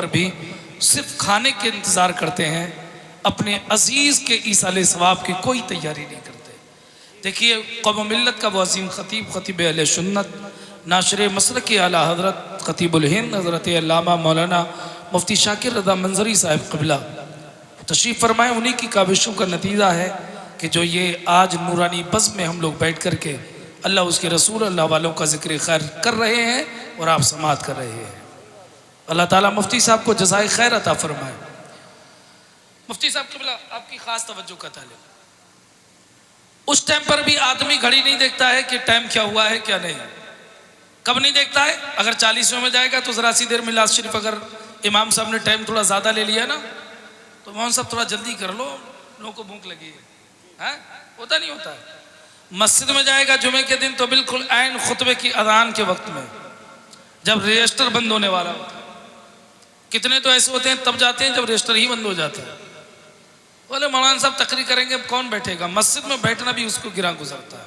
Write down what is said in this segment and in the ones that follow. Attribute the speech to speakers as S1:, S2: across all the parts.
S1: पर भी सिर्फ खाने के इंतज़ार करते हैं, अपने अजीज़ के ईसाले सवाब की कोई तैयारी नहीं करते। देखिए कौम मिल्लत का वो अजीम ख़तीब ख़तीब अहले सुन्नत नाशर मसलक के आला हज़रत ख़तीबुल हिंद हज़रत अल्लामा मौलाना मुफ्ती शाकिर रज़ा मंजरी साहिब क़िबला तशरीफ़ फरमाए। उन्हीं की काविशों का नतीजा है कि जो ये आज नूरानी बज़्म में हम लोग बैठ कर के अल्लाह उसके रसूल अल्लाह वालों का ज़िक्र खैर कर रहे हैं और आप समात कर रहे हैं। अल्लाह ताला मुफ्ती साहब को जज़ाए खैर अता फरमाए। मुफ्ती साहब क़िबला आपकी ख़ास तवज्जो का तालिब, उस टाइम पर भी आदमी घड़ी नहीं देखता है कि टाइम क्या हुआ है क्या नहीं। कब नहीं देखता है? अगर 40 में जाएगा तो ज़रा सी देर में मिलाद शरीफ अगर इमाम साहब ने टाइम थोड़ा ज़्यादा ले लिया ना तो मौलाना साहब थोड़ा जल्दी कर लो, लोगों को भूख लगी है। होता नहीं होता है। मस्जिद में जाएगा जुमे के दिन तो बिल्कुल ऐन खुतबे की अजान के वक्त में जब रजिस्टर बंद होने वाला होता है। कितने तो ऐसे होते हैं तब जाते हैं जब रजिस्टर ही बंद हो जाता है। बोले मौलाना साहब तकरीर करेंगे, कौन बैठेगा? मस्जिद में बैठना भी उसको गिरा गुजरता है।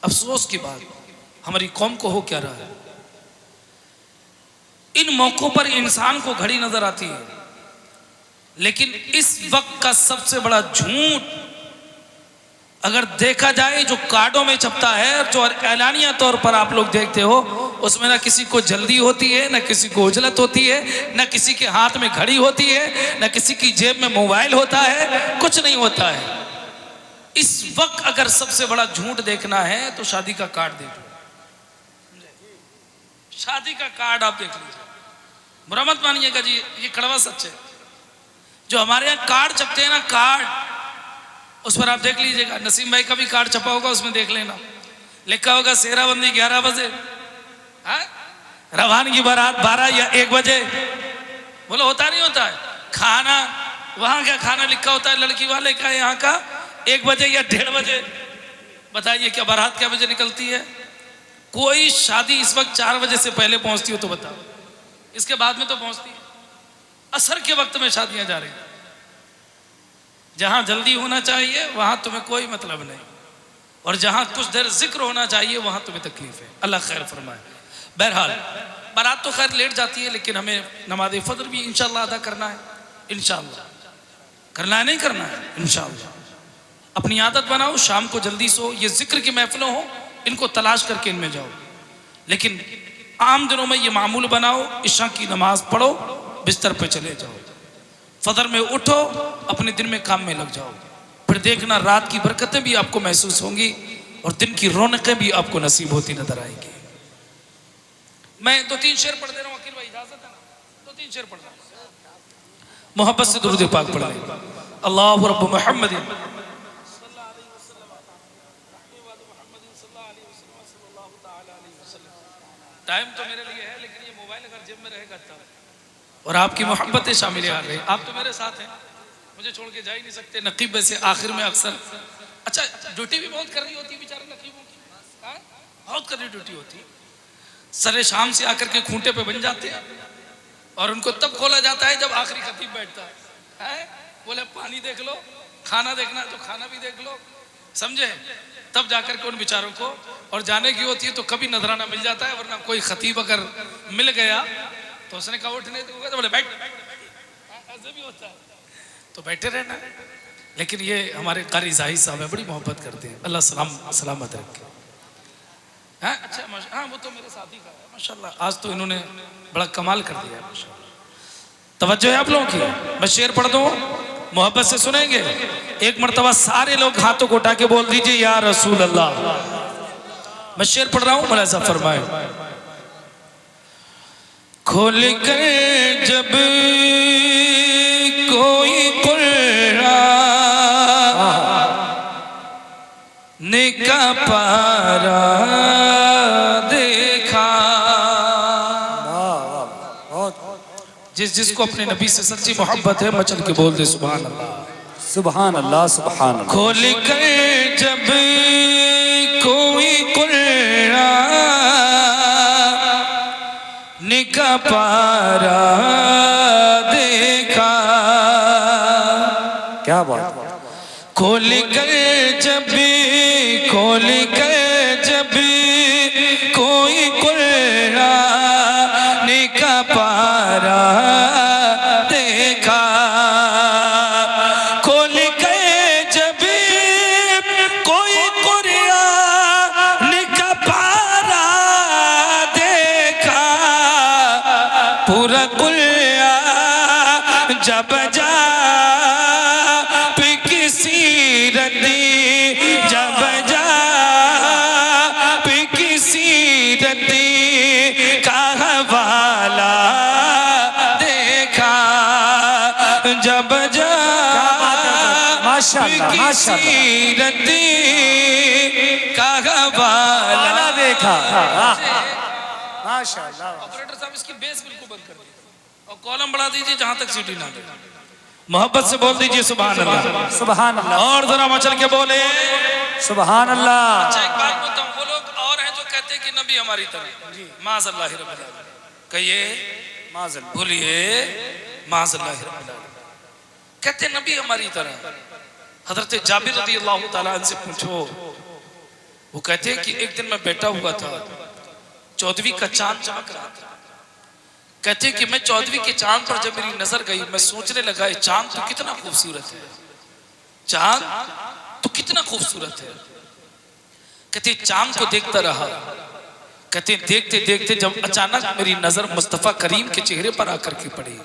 S1: अफसोस की बात हमारी कौम को हो क्या रहा है। इन मौक़ों पर इंसान को घड़ी नजर आती है, लेकिन इस वक्त का सबसे बड़ा झूठ अगर देखा जाए जो कार्डों में छपता है, जो ऐलानिया तौर पर आप लोग देखते हो, उसमें ना किसी को जल्दी होती है, ना किसी को उजलत होती है, ना किसी के हाथ में घड़ी होती है, ना किसी की जेब में मोबाइल होता है, कुछ नहीं होता है। इस वक्त अगर सबसे बड़ा झूठ देखना है तो शादी का कार्ड देख लो। शादी का कार्ड आप देख लीजिए, बुरा मत मानिएगा जी, ये कड़वा सच है। जो हमारे यहाँ कार्ड छपते हैं ना, कार्ड, उस पर आप देख लीजिएगा। नसीम भाई का भी कार्ड छपा होगा, उसमें देख लेना, लिखा होगा सेहराबंदी 11 बजे, रवानगी बारात 12 या 1 बजे। बोलो होता नहीं होता है। खाना, वहां का खाना लिखा होता है लड़की वाले का, यहाँ का 1 बजे या 1:30 बजे। बताइए क्या बारात क्या बजे निकलती है? कोई शादी इस वक्त 4 बजे से पहले पहुंचती हो तो बताओ, इसके बाद में तो पहुंचती है। असर के वक्त में शादियां जा रही हैं। जहां जल्दी होना चाहिए वहां तुम्हें कोई मतलब नहीं, और जहां कुछ देर जिक्र होना चाहिए वहां तुम्हें तकलीफ है। अल्लाह खैर फरमाए। बहरहाल बारात तो खैर लेट जाती है, लेकिन हमें नमाज फजर भी इंशाअल्लाह अदा करना है। इंशाअल्लाह करना है, नहीं करना है इंशाअल्लाह। अपनी आदत बनाओ, शाम को जल्दी सो, ये जिक्र की महफिलों हो इनको तलाश करके इनमें जाओ। लेकिन आम दिनों में ये मामूल बनाओ, इशा की नमाज पढ़ो, बिस्तर पे चले जाओ, फजर में उठो, अपने दिन में काम में लग जाओ। फिर देखना रात की बरकतें भी आपको महसूस होंगी और दिन की रौनकें भी आपको नसीब होती नजर आएंगी। मैं 2-3 शेर पढ़ दे रहा हूँ, अकील भाई इजाजत है ना? 2-3 शेर पढ़ रहा हूँ, मोहब्बत से दुरूद पाक पढ़ लें। अल्लाहु रब्बु मुहम्मद टाइम तो मेरे लिए है, लेकिन ये मोबाइल अगर जेब में रहेगा तब, और आपकी मोहब्बतें शामिल आ रही। आप तो मेरे साथ हैं, मुझे छोड़ के जा ही नहीं सकते। नकीब वैसे आखिर में अक्सर, अच्छा ड्यूटी भी बहुत करनी होती है बेचारे नकीबों की, बहुत करनी ड्यूटी होती है। सरे शाम से आकर के खूंटे पे बन जाते हैं और उनको तब खोला जाता है जब आखिरी खतीब बैठता है। बोले पानी देख लो, खाना देखना है तो खाना भी देख लो, समझे? तब जाकर के उन बेचारों को, और जाने की होती है तो कभी नजराना मिल जाता है, वरना कोई खतीब अगर मिल गया तो उसने कहा उठने दूंगा तो बोले बैठ, ऐसे भी होता है, तो बैठे रहना। लेकिन ये हमारे कारी जाहिद साहब है, बड़ी मोहब्बत करते हैं, अल्लाह सलामत रखे। हाँ अच्छा, हाँ वो तो मेरे साथी का है माशाल्लाह। आज तो इन्होंने बड़ा कमाल कर दिया है माशाल्लाह। तवज्जो है आप लोगों की? मैं शेर पढ़ दूं, मोहब्बत से सुनेंगे। एक मर्तबा सारे लोग हाथों को उठा के बोल दीजिए या रसूल अल्लाह। मैं शेर पढ़ रहा हूँ, भला सा फरमाए। खोल कर जब कोई कुरान का पारा देखा, जिसको अपने नबी से सच्ची मोहब्बत है मचल के बोल दे सुभान अल्लाह,
S2: सुभान अल्लाह, सुभान अल्लाह।
S1: खोल कर जब कोई कुरान का पारा देखा,
S2: क्या बात।
S1: खोल कर जब कोई कुरान का पारा जब जा किसी रदी, जब जा किसी रदी का हवाला देखा, जब जा किसी रदी का हवाला देखा।
S2: माशाअल्लाह।
S1: ऑपरेटर साहब इसकी बेस बिल्कुल बंद कर दीजिए और कॉलम बढ़ा दीजिए जहां तक सीटी ना दे। मोहब्बत से बोल दीजिए सुभान अल्लाह,
S2: सुभान अल्लाह।
S1: और जरा मचल के बोले
S2: सुभान अल्लाह।
S1: अच्छा एक बात बोलता हूँ, वो लोग और हैं जो कहते हैं कि नबी हमारी तरह, माज़अल्लाह रब्बिल आलमीन, कहिए
S2: माज़अल्लाह,
S1: बोलिए माज़अल्लाह रब्बिल आलमीन, कहते हैं नबी हमारी तरह। हजरत जाबिर रज़ी अल्लाह तआला अन्हु से पूछो, वो कहते हैं कि एक दिन मैं बैठा हुआ था, 14वीं का चांद चमक रहा था। कहते हैं कि मैं 14वीं के चांद पर जब मेरी नजर गई, मैं सोचने लगा ये चांद तो कितना खूबसूरत है, चांद तो कितना खूबसूरत है। कहते चांद को देखता रहा, कहते देखते देखते जब अचानक मेरी नजर मुस्तफा करीम के चेहरे पर आकर के पड़ी।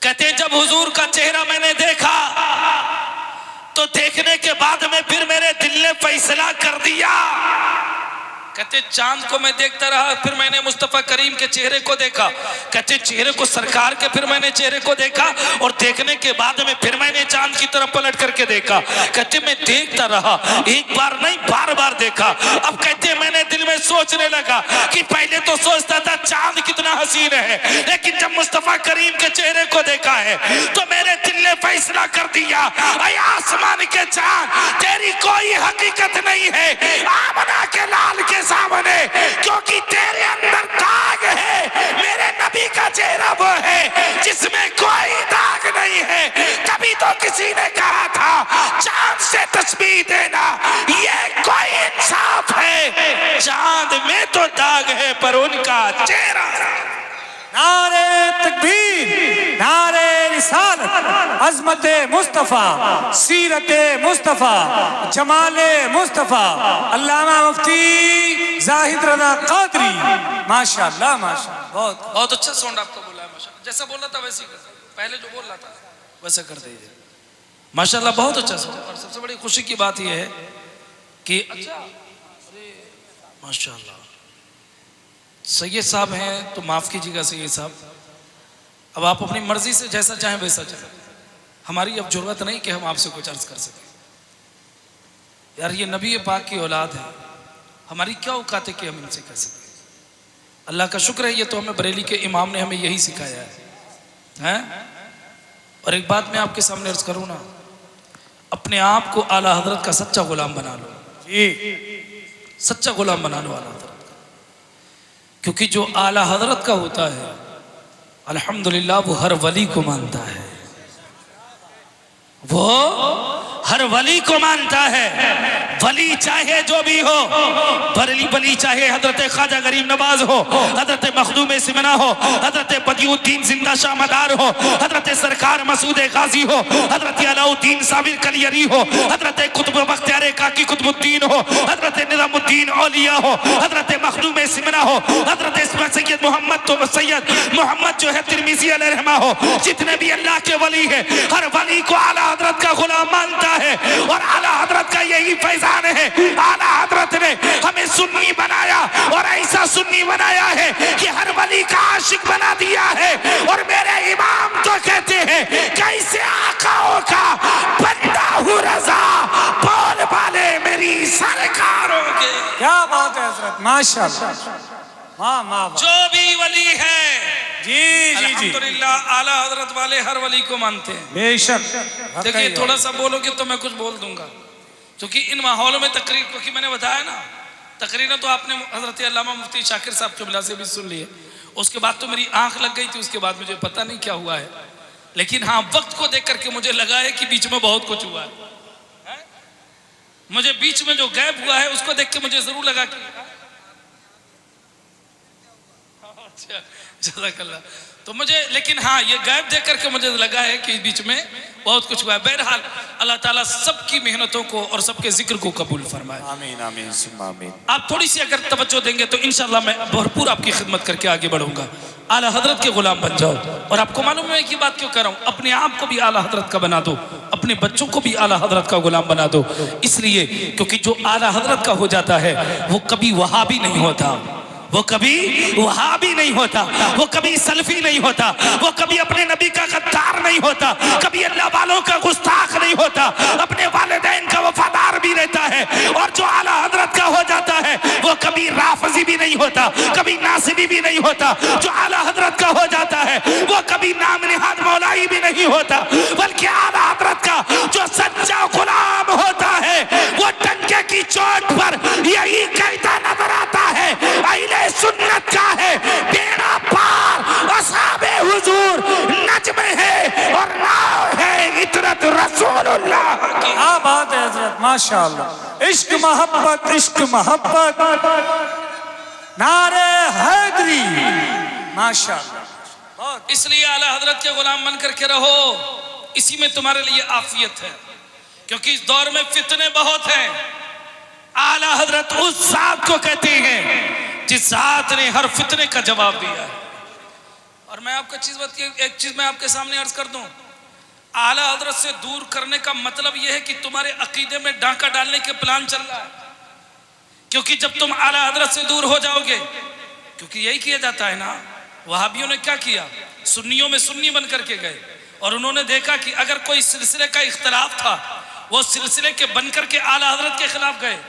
S1: कहते जब हुजूर का चेहरा मैंने देखा तो देखने के बाद में फिर मेरे दिल ने फैसला कर दिया। कहते चांद को मैं देखता रहा, फिर मैंने मुस्तफा करीम के चेहरे को देखा। कहते चेहरे को सरकार के फिर मैंने चेहरे को देखा और देखने के बाद में फिर मैंने चांद की तरफ पलट करके देखा। कहते मैं देखता रहा, एक बार नहीं बार बार देखा। अब कहते मैंने दिल में सोचने लगा कि पहले तो सोचता था चांद कितना हसीन है, लेकिन जब मुस्तफा करीम के चेहरे को देखा है तो मेरे दिल ने फैसला कर दिया, ऐ आसमान के चांद तेरी कोई हकीकत नहीं है आमना के लाल के सामने, क्योंकि तेरे अंदर दाग है। मेरे नबी का चेहरा वो है जिसमें कोई दाग नहीं है। कभी तो किसी ने कहा था चांद से तस्बीह देना ये कोई इंसाफ है, चांद में तो दाग है पर उनका चेहरा।
S2: नारे तकबीर, नारे रिसालत, अज़मत मुस्तफ़ा, सीरत मुस्तफ़ा, जमाले मुस्तफ़ा, अल्लामा मुफ्ती ज़ाहिद रज़ा क़ादरी। माशाअल्लाह माशाअल्लाह, बहुत
S1: बहुत अच्छा साउंड आपका बोला है माशाअल्लाह। जैसा बोल रहा था वैसे ही कर, पहले जो बोल रहा था वैसा कर दीजिए माशाअल्लाह, बहुत अच्छा साउंड। और सबसे बड़ी खुशी की बात यह है कि अच्छा माशाअल्लाह सैयद साहब हैं तो माफ़ कीजिएगा सैयद साहब, अब आप अपनी मर्जी से जैसा चाहें वैसा चलें, हमारी अब जरूरत नहीं कि हम आपसे कुछ अर्ज कर सकें। यार ये नबी पाक की औलाद है, हमारी क्या औकात है कि हम इनसे कह सकें। अल्लाह का शुक्र है ये तो हमें बरेली के इमाम ने हमें यही सिखाया है। और एक बात मैं आपके सामने अर्ज करूँ ना, अपने आप को आला हजरत का सच्चा गुलाम बना लो जी, सच्चा गुलाम बना लो आला हजरत का, क्योंकि जो आला हजरत का होता है अल्हम्दुलिल्लाह वो हर वली को मानता है, वो हर वली को मानता है। वली चाहे जो भी हो, वली चाहे हजरत ख्वाजा गरीब नवाज हो, हजरत मखदूम सिमना हो, हजरत बदियुद्दीन जिंदा शाहमदार हो, हजरत सरकार मसूद गाजी हो, हजरत अलाउद्दीन साबिर कलियरी हो, हजरत कुतुब बख्तियार काकी कुतुबुद्दीन हो, हजरत निजामुद्दीन औलिया हो, हजरत मखदूम सिमना हो, हजरत सैयद मोहम्मद जो है तिरमिजी अलैहिर्रहमा हो, जितने भी अल्लाह के वली है हर वली को आला हजरत का गुलाम मानता है। और आला हजरत का यही फैजान है, आला हजरत ने हमें सुन्नी बनाया और ऐसा सुन्नी बनाया है कि हर वली का आशिक बना दिया है। और मेरे इमाम तो कहते हैं कैसे आकाओं का बंदा हूँ रजा, बोल वाले मेरी सरकारों के।
S2: क्या बात है हजरत, माशाअल्लाह, वाह वाह।
S1: जो भी वली है
S2: जी जी जी,
S1: अल्हम्दुलिल्लाह आला हजरत वाले हर वली को मानते हैं
S2: बेशक।
S1: देखिए थोड़ा सा बोलोगे तो मैं कुछ बोल दूंगा, क्योंकि इन माहौलों में तकरीर, क्योंकि मैंने बताया ना तकरीरें तो आपने हजरत अल्लामा मुफ्ती शाकिर साहब क़िबला से भी सुन लिए, उसके बाद तो मेरी आंख लग गई थी, उसके बाद मुझे पता नहीं क्या हुआ है, लेकिन हाँ वक्त को देख करके मुझे लगा है कि बीच में बहुत कुछ हुआ है। मुझे बीच में जो गैप हुआ है उसको देख के मुझे जरूर लगा कि अच्छा जज़ाकल्लाह, तो मुझे, लेकिन हाँ ये गैप देख करके मुझे लगा है कि बीच में बहुत कुछ हुआ है। बहरहाल अल्लाह ताला सबकी मेहनतों को और सबके जिक्र को कबूल फरमाए।
S2: आमीन आमीन सुम्मा आमीन।
S1: आप थोड़ी सी अगर तवज्जो देंगे तो इंशाल्लाह मैं भरपूर आपकी खिदमत करके आगे बढ़ूंगा। आला हजरत के गुलाम बन जाओ। और आपको मालूम है मैं ये बात क्यों कह रहा हूँ, अपने आप को भी आला हजरत का बना दो, अपने बच्चों को भी आला हजरत का गुलाम बना दो। इसलिए क्योंकि जो आला हजरत का हो जाता है वो कभी वहाबी नहीं होता, वो कभी वहाबी नहीं होता, वो कभी सल्फी नहीं होता, वो कभी अपने नबी का गद्दार नहीं होता, कभी अल्लाह वालों का गुस्ताख नहीं होता, अपने वालिदैन का वफादार भी रहता है। और जो आला हजरत का हो जाता है वो कभी राफजी भी नहीं होता, कभी नासिबी भी नहीं होता। जो आला हजरत का हो जाता है वो कभी नाम निहाद मौलाई भी नहीं होता, बल्कि आला हजरत का जो सच्चा गुलाम होता है वो टंके की चोट पर यही कहता नजर आता है, अहले सुन्नत का है बेड़ा पार असहाबे हुजूर नज्म है और नाव है इतरत रसूलुल्लाह की।
S2: क्या बात है हजरत, माशाअल्लाह। इश्क मोहब्बत, इश्क मोहब्बत, नारे हैदरी, माशाअल्लाह।
S1: इसलिए आला हजरत के गुलाम बन करके रहो, इसी में तुम्हारे लिए आफियत है। क्योंकि इस दौर में फितने बहुत हैं। आला हजरत उस जात को कहते हैं जिस जात ने हर फितने का जवाब दिया है। और मैं आपको एक चीज मैं आपके सामने अर्ज कर दूं, आला हजरत से दूर करने का मतलब यह है कि तुम्हारे अकीदे में डांका डालने के प्लान चल रहा है। क्योंकि जब तुम आला हजरत से दूर हो जाओगे, क्योंकि यही किया जाता है ना, वहाबियों ने क्या किया, सुन्नियों में सुन्नी बन करके गए और उन्होंने देखा कि अगर कोई सिलसिले का इख्तलाफ था वो सिलसिले के बन करके आला हजरत के खिलाफ गए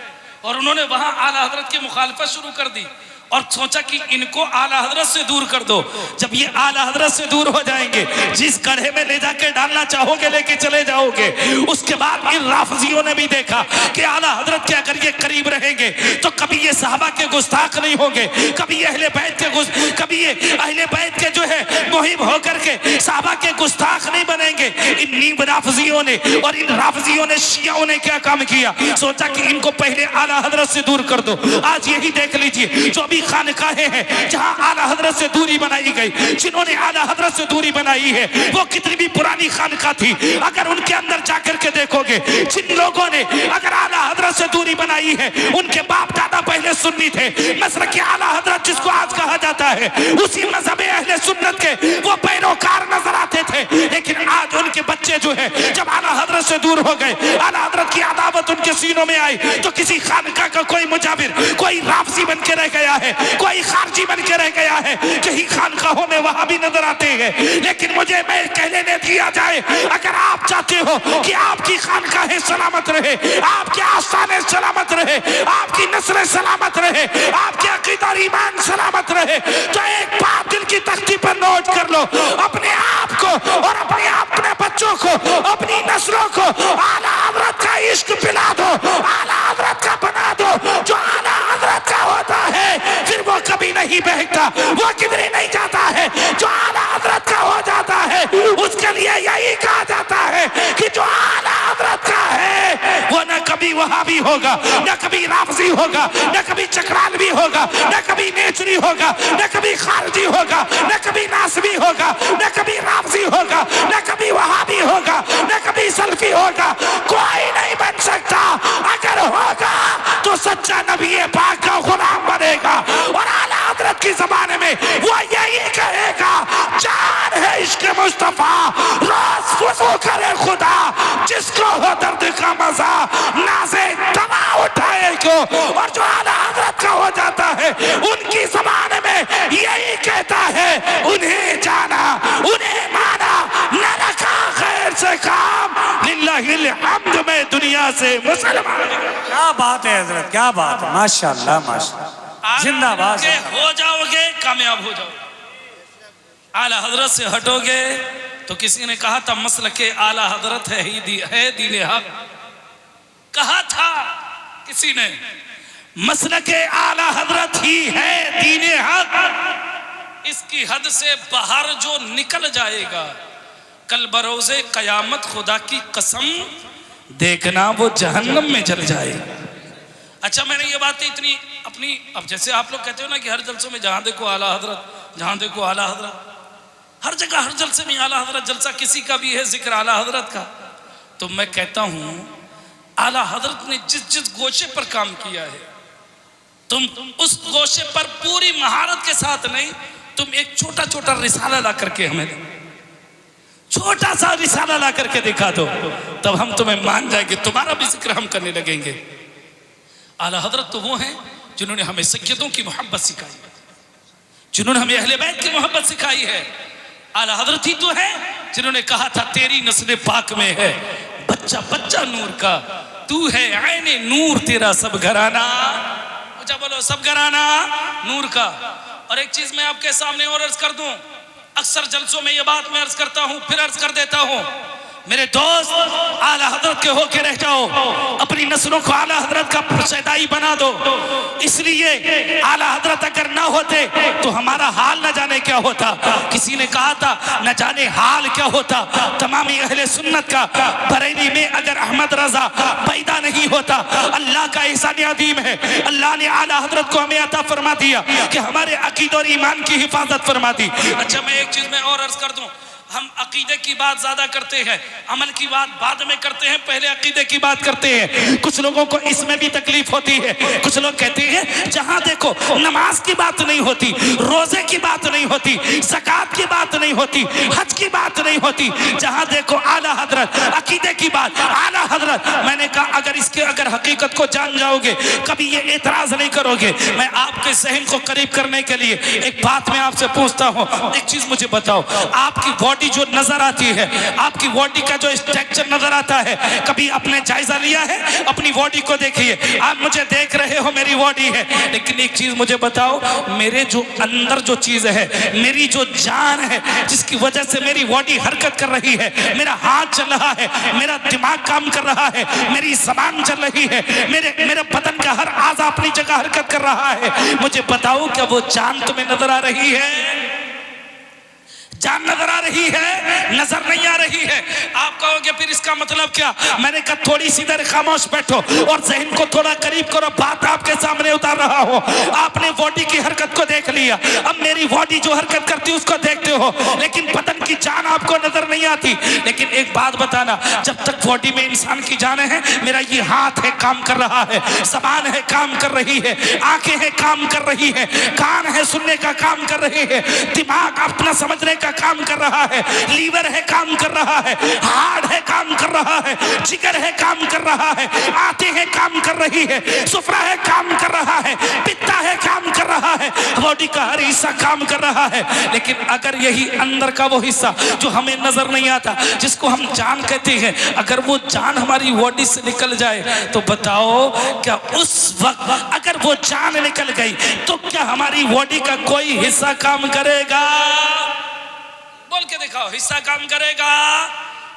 S1: और उन्होंने वहां आला हजरत की मुखालफत शुरू कर दी और सोचा कि इनको आला हजरत से दूर कर दो। जब ये आला हजरत से दूर हो जाएंगे, जिस गड्ढे में ले जाके डालना चाहोगे लेके चले जाओगे। उसके बाद इन राफजियों ने भी देखा कि आला हजरत के अगर ये करीब रहेंगे तो कभी ये सहाबा के गुस्ताख नहीं होंगे, कभी अहले बैत के कभी ये अहले बैत के जो है मुहिब होकर के सहाबा के गुस्ताख नहीं बनेंगे। इन नीम राफजियों ने और इन राफजियों ने शियाओं ने क्या काम किया, सोचा कि इनको पहले आला हजरत से दूर कर दो। आज यही देख लीजिए जो खानकाहें हैं जहां आला हजरत से दूरी बनाई गई, जिन्होंने आला हजरत से दूरी बनाई है वो कितनी भी पुरानी खानका थी, अगर उनके अंदर जाकर के देखोगे, जिन लोगों ने अगर आला हजरत से दूरी बनाई है उनके बाप दादा पहले सुन्नी थे। मसलक के आला हजरत जिसको आज कहा जाता है उसी मजहब अहले सुन्नत के वो पैरोकार नजर आते थे। लेकिन आज उनके बच्चे जो है जब आला हजरत से दूर हो गए, आला हजरत की अदावत उनके सीनों में आई तो किसी खानका का कोई मुजाबिर, कोई राफजी बन के रह गया है, कोई खारजी बन के रह गया है, कहीं खानकाहों में वहां भी नजर आते हैं। लेकिन मुझे मैं कहने ने दिया जाए, अगर आप चाहते हो कि आपकी खानकाहें सलामत रहे, आपके आस्थाने सलामत रहे, आपकी नस्लें सलामत रहे, आपके अकीदा और ईमान सलामत रहे, तो एक बात दिल की तख्ती पर नोट कर लो, अपने आप को और अपने बच्चों को, अपनी नस्लों को आला हजरत का इश्क पिला दो, आला हजरत का बना दो। जो आला हजरत का होता है फिर वो कभी नहीं बहकता, वो किधरे नहीं जाता है। जो आला हजरत का हो जाता है उसके लिए यही कहा जाता है कि जो आला हजरत का है वो न कभी वहाबी होगा, न कभी राफजी होगा, न कभी चक्रालवी होगा, न कभी नेचरी होगा, न कभी खारजी होगा, न कभी नासबी होगा, न कभी राफजी होगा, न कभी वहाबी होगा, न कभी सल्फी होगा। कोई नहीं बन सकता, अगर होगा तो सच्चा नबी पाक का गुलाम बनेगा। और आला हजरत की ज़बान में वो यही कहेगा, जान है इश्क मुस्तफा, रोज वुज़ू करे खुदा, जिसको हो दर्द का मजा नाज़े दवा उठाए क्यों। और जो आला हजरत का हो जाता है उनकी ज़बान में यही कहता है, उन्हें जाना, उन्हें माना, न रखा खैर से काम, लिल्लाहिल हम्द में दुनिया से मुसलमान।
S2: क्या बात है हजरत, क्या बात है, माशाअल्लाह माशाअल्लाह, जिंदाबाद।
S1: हो जाओगे कामयाब हो जाओगे। आला हजरत से हटोगे तो किसी ने कहा था मसल के आला हजरत है दीन हक, कहा था किसी ने मसल के आला हजरत ही है दीन हक। इसकी हद से बाहर जो निकल जाएगा कल बरोज़े कयामत खुदा की कसम देखना वो जहन्नम में जल जाएगा। अच्छा, मैंने ये बातें इतनी अपनी, अब जैसे आप लोग कहते हो ना कि हर जलसों में जहां देखो आला हजरत, जहां देखो आला हजरत, हर जगह हर जलसे में आला हजरत, जलसा किसी का भी है जिक्र आला हजरत का। तो मैं कहता हूं आला हजरत ने जिस जिस गोशे पर काम किया है, तुम उस गोशे पर पूरी महारत के साथ नहीं, तुम एक छोटा छोटा रिसाला ला करके हमें दो, छोटा सा रिसाला ला करके दिखा दो, तब हम तुम्हें मान जाएंगे, तुम्हारा भी जिक्र हम करने लगेंगे। आला हजरत तो वो हैं जिन्होंने हमें सैयदों की मोहब्बत सिखाई, जिन्होंने हमें अहले बैत की मोहब्बत सिखाई है। आला हजरत ही तो है जिन्होंने कहा था तेरी नस्ल पाक में है बच्चा बच्चा नूर का, तू है आईने नूर तेरा सब घराना, मुझे बोलो सब घराना नूर का। और एक चीज मैं आपके सामने और अर्ज कर दूं, अक्सर जलसों में ये बात मैं अर्ज करता हूं, फिर अर्ज कर देता हूं, मेरे दोस्त आला हजरत के होके रह जाओ, अपनी नस्लों को आला हजरत का पुरसदाई बना दो। इसलिए आला हजरत अगर ना होते तो हमारा हाल न जाने क्या होता। किसी ने कहा था न जाने हाल क्या होता तमामी अहले सुन्नत का, बरेली में अगर अहमद रजा पैदा नहीं होता, अल्लाह का एहसान अदीम है, अल्लाह ने आला हजरत को हमें अता फरमा दिया कि हमारे अकीद और ईमान की हिफाजत फरमा दी। अच्छा मैं एक चीज में और अर्ज कर दूं, हम अकीदे की बात ज्यादा करते हैं, अमल की बात बाद में करते हैं, पहले अकीदे की बात करते हैं। कुछ लोगों को इसमें भी तकलीफ होती है, कुछ लोग कहते हैं जहां देखो नमाज की बात नहीं होती, रोजे की बात नहीं होती, ज़कात की बात नहीं होती, हज की बात नहीं होती, जहां देखो आला हजरत अकीदे की बात, आला हजरत। मैंने कहा अगर हकीकत को जान जाओगे कभी ये एतराज नहीं करोगे। मैं आपके ज़हन को करीब करने के लिए एक बात मैं आपसे पूछता हूँ, एक चीज मुझे बताओ, आपकी बॉडी जो नजर आती है, आपकी बॉडी का जो स्ट्रक्चर नजर आता है, कभी आपने जायजा लिया है? अपनी बॉडी को देखिए, आप मुझे देख रहे हो मेरी बॉडी है, लेकिन एक चीज मुझे बताओ, मेरे जो अंदर जो चीज है, मेरी जो जान है, जिसकी वजह से मेरी बॉडी हरकत कर रही है, मेरा हाथ चल रहा है, मेरा दिमाग काम कर रहा है, मेरी जबान चल रही है, मेरे बदन का हर आज़ा अपनी जगह हरकत कर रहा है, मुझे बताओ क्या वो जान तुम्हें नजर आ रही है? जान नजर आ रही है? नजर नहीं आ रही है। आप कहोगे फिर इसका मतलब क्या? मैंने कहा थोड़ी सी देर खामोश बैठो और जहन को थोड़ा करीब करो, बात आपके सामने उतार रहा हो। आपने बॉडी की हरकत को देख लिया, अब मेरी बॉडी जो हरकत करती है उसको देखते हो, लेकिन बदन की जान आपको नजर नहीं आती। लेकिन एक बात बताना, जब तक बॉडी में इंसान की जान है, मेरा ये हाथ है काम कर रहा है, जबान है काम कर रही है, आंखें हैं काम कर रही है, कान है सुनने का काम कर रहे हैं, दिमाग अपना समझने का काम कर रहा है, लीवर है काम कर रहा है, हार्ट है काम कर रहा है, जिगर है काम कर रहा है, आंतें हैं काम कर रही है, सुफरा है काम कर रहा है, पित्ता है काम कर रहा है, बॉडी का हर हिस्सा काम कर रहा है। लेकिन अगर यही अंदर का वो हिस्सा जो हमें नजर नहीं आता, जिसको हम जान कहते हैं, अगर वो जान हमारी बॉडी से निकल जाए तो बताओ क्या उस वक्त अगर वो जान निकल गई तो क्या हमारी बॉडी का कोई हिस्सा काम करेगा? बोल के दिखाओ, हिस्सा काम करेगा?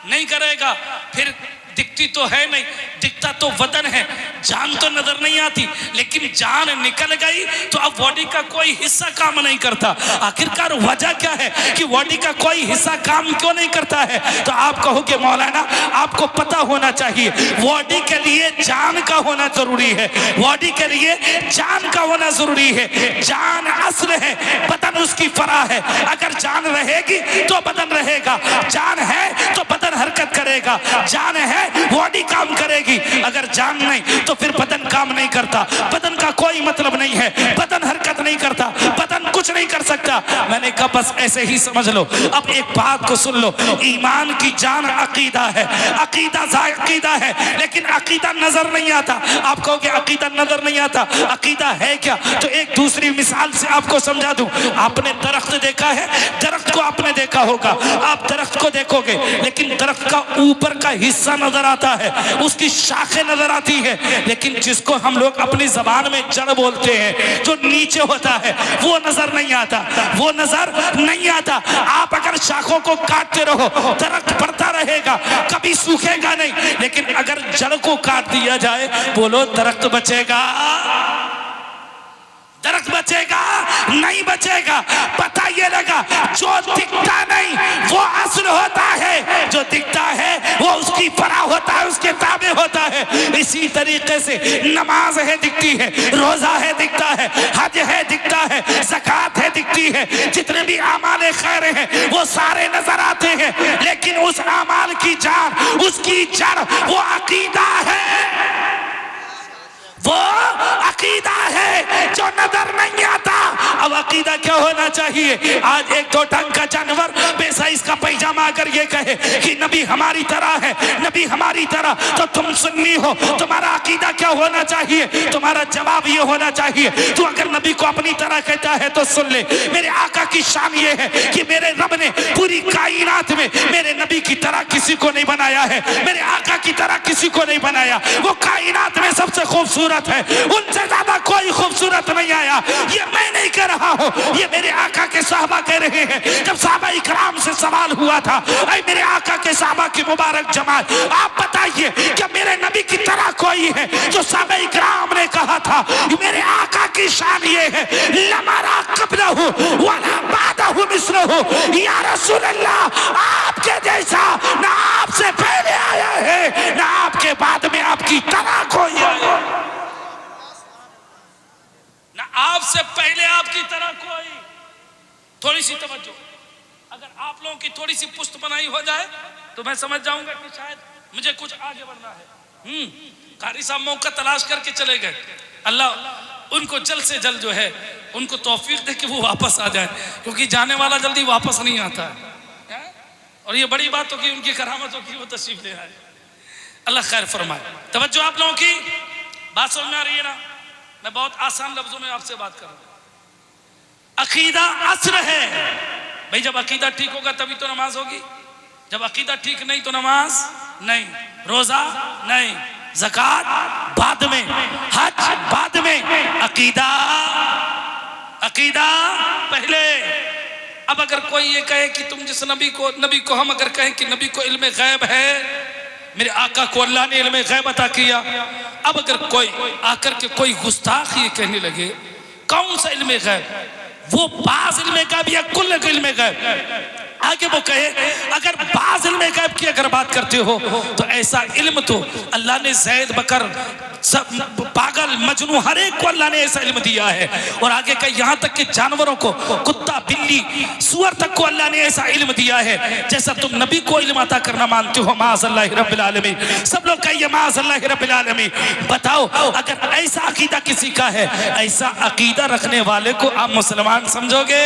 S1: नहीं करेगा। फिर दिखती तो है नहीं, दिखता तो वतन है, जान तो नजर नहीं आती, लेकिन जान निकल गई तो अब बॉडी का कोई हिस्सा काम नहीं करता। आखिरकार वजह क्या है कि बॉडी का कोई हिस्सा काम क्यों नहीं करता है? तो आप कहोगे मौलाना आपको पता होना चाहिए, बॉडी के लिए जान का होना जरूरी है, बॉडी के लिए जान का होना जरूरी है। जान असल है, बदन उसकी फरा है। अगर जान रहेगी तो बदन रहेगा, जान है तो बदन हरकत करेगा, जान है बॉडी काम करेगी। अगर जान नहीं तो फिर बदन काम नहीं करता, बदन का कोई मतलब नहीं है, बदन हरकत नहीं करता, बदन कुछ नहीं कर सकता। मैंने कहा बस ऐसे ही समझ लो। अब एक बात को सुन लो, ईमान की जान अकीदा है, अकीदा है, लेकिन अकीदा नजर नहीं आता। आप कहोगे अकीदा नजर नहीं आता, अकीदा है क्या? तो एक दूसरी मिसाल से आपको समझा दूं। आपने दरख्त देखा है, दरख्त को आपने देखा होगा, आप दरख्त को देखोगे लेकिन दरख्त का ऊपर का हिस्सा नजर आता है, उसकी शाखें नजर आती है, लेकिन जिसको हम लोग अपनी जबान में जड़ बोलते हैं, जो नीचे होता है वो नजर नहीं आता, वो नजर नहीं आता। आप अगर शाखों को काटते रहो दरख्त बढ़ता रहेगा, कभी सूखेगा नहीं, लेकिन अगर जड़ को काट दिया जाए बोलो दरख्त बचेगा? दरख्त बचेगा? नहीं बचेगा। पता ये लगा जो दिखता नहीं वो असल होता है, जो दिखता है वो उसकी फरा होता है, उसके ताबे होता है। इसी तरीके से नमाज है दिखती है, रोजा है दिखता है, हज है दिखता है, ज़कात है दिखती है, जितने भी आमाल खैर हैं वो सारे नजर आते हैं, लेकिन उस आमाल की जान, उसकी जड़ वो अकीदा है, वो अकीदा है जो नजर नहीं आता। अब अकीदा क्या होना चाहिए? आज एक दो ढंग का जानवर बेसाइज का पैजामा अगर ये कहे कि नबी हमारी तरह है, नबी हमारी तरह, तो तुम सुन्नी हो, तुम्हारा अकीदा क्या होना चाहिए? तुम्हारा जवाब ये होना चाहिए, तू अगर नबी को अपनी तरह कहता है तो सुन ले, मेरे आका की शान ये है कि मेरे रब ने पूरी कायनात में मेरे नबी की तरह किसी को नहीं बनाया है, मेरे आका की तरह किसी को नहीं बनाया। वो कायनात में सबसे खूबसूरत है, उनसे ज्यादा कोई खूबसूरत नहीं आया। ये मैं नहीं कह रहा हूँ, ये मेरे आका के साहबा कह रहे हैं। जब साहबा इकराम से सवाल हुआ था, ऐ मेरे आका के साहबा की मुबारक जमात, आप बताइए क्या मेरे नबी की तरह कोई है? जो साहबा इकराम ने कहा था मेरे आका की शान ये है, लमारा कब्लहु वला बादहु मिस्लहु, या रसूल अल्लाह आपके जैसा ना आपसे पहले आया है ना आपके बाद में आपकी तरह कोई आया, ना आपसे पहले आपकी तरह कोई। थोड़ी सी तवज्जो, अगर आप लोगों की थोड़ी सी पुष्ट बनाई हो जाए तो मैं समझ जाऊंगा कि शायद मुझे कुछ आगे बढ़ना है। कारी साहब मौका तलाश करके चले गए, अल्लाह उनको जल्द से जल्द जो है उनको तौफीक दे कि वो वापस आ जाए, क्योंकि जाने वाला जल्दी वापस नहीं आता है। और ये बड़ी बात होगी, उनकी करामत होगी, वो तशरीफ ले आए। अल्लाह खैर फरमाए। तवज्जो आप लोगों की बात समझ में आ रही है ना? मैं बहुत आसान लफ्जों में आपसे बात कर रहा हूं। अकीदा अस्र है भाई, जब अकीदा ठीक होगा तभी तो नमाज होगी, जब अकीदा ठीक नहीं तो नमाज नहीं, रोजा नहीं, ज़कात बाद में, हज बाद में, अकीदा अकीदा पहले। अब अगर कोई ये कहे कि तुम जिस नबी को हम अगर कहें कि नबी को इल्म गैब है, मेरे आका को अल्लाह ने इल्म गैब अता किया, अब अगर कोई आकर के कोई गुस्ताख ये कहने लगे कौन सा इल्म गैब, वो बाज़ इल्म गैब या कुल इल्म गैब, आगे वो कहे अगर बाज़ इल्म गैब की अगर बात करते हो तो ऐसा इल्म तो अल्लाह ने ज़ैद बकर सब पागल मजनू हर एक को अल्लाह ने ऐसा इल्म दिया है। और आगे का यहाँ तक कि जानवरों को, कुत्ता बिल्ली सुअर तक को अल्लाह ने ऐसा इल्म दिया है जैसा तुम नबी को इल्म अता करना मानते हो। माज़अल्लाह रब्बिल आलमीन, सब लोग कहिए माज़अल्लाह रब्बिल आलमीन। बताओ अगर ऐसा अकीदा किसी का है, ऐसा अकीदा रखने वाले को आप मुसलमान समझोगे?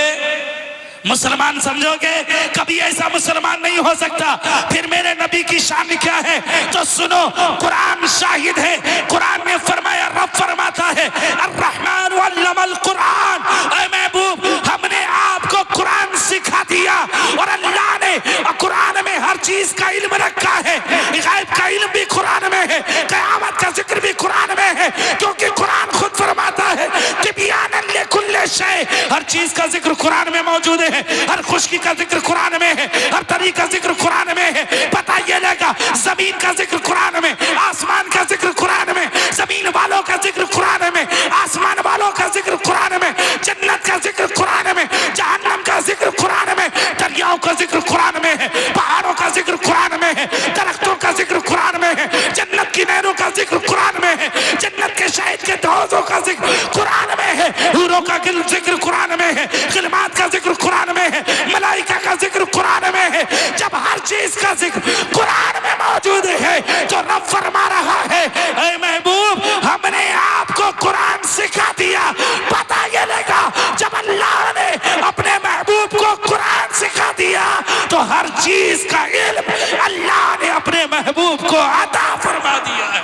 S1: मुसलमान समझोगे? कभी ऐसा मुसलमान नहीं हो सकता। फिर मेरे नबी की शान क्या है तो सुनो, कुरान शाहिद है। कुरान में फरमाया, रब फरमाता है अर्रहमान अल्लमल कुरान, ऐ महबूब हमने आपको कुरान सिखा दिया। और अल्लाह ने कुरान में हर चीज का इल्म रखा है, गैब का इल्म भी कुरान में है, क़यामत का जिक्र भी कुरान में है, क्योंकि कुरान खुद फरमाता है कि बियानन लिकुल्लि शै, हर चीज का जिक्र कुरान में मौजूद है, हर खुशकी का जिक्र कुरान में है, हर तरी का जिक्र कुरान में है। पता ये लगा जमीन का जिक्र कुरान में, आसमान का जिक्र कुरान में, जमीन वालों का जिक्र कुरान में, आसमान वालों का जिक्र कुरान में, जन्नत का जिक्र कुरान में, जहन्नम का जिक्र कुरान में, दरियाओं का जिक्र कुरान में है, पहाड़ों का जिक्र कुरान में है, दरख्तों का जिक्र कुरान में है, जन्नत की नहरों का जिक्र कुरान में है, जन्नत के शहद के हौज़ों का जिक्र कुरान में है, हूरों का जिक्र कुरान में है, गिलमात का जिक्र कुरान में है, मलाइका का जिक्र कुरान में है। जब हर चीज का जिक्र कुरान में मौजूद है तो रब फरमा रहा है, ऐ महबूब हमने आपको कुरान सिखा दिया। पता ये लगा जब अल्लाह ने अपने महबूब को कुरान सिखा दिया तो हर चीज का इल्म अल्लाह ने अपने महबूब को अता फरमा दिया है।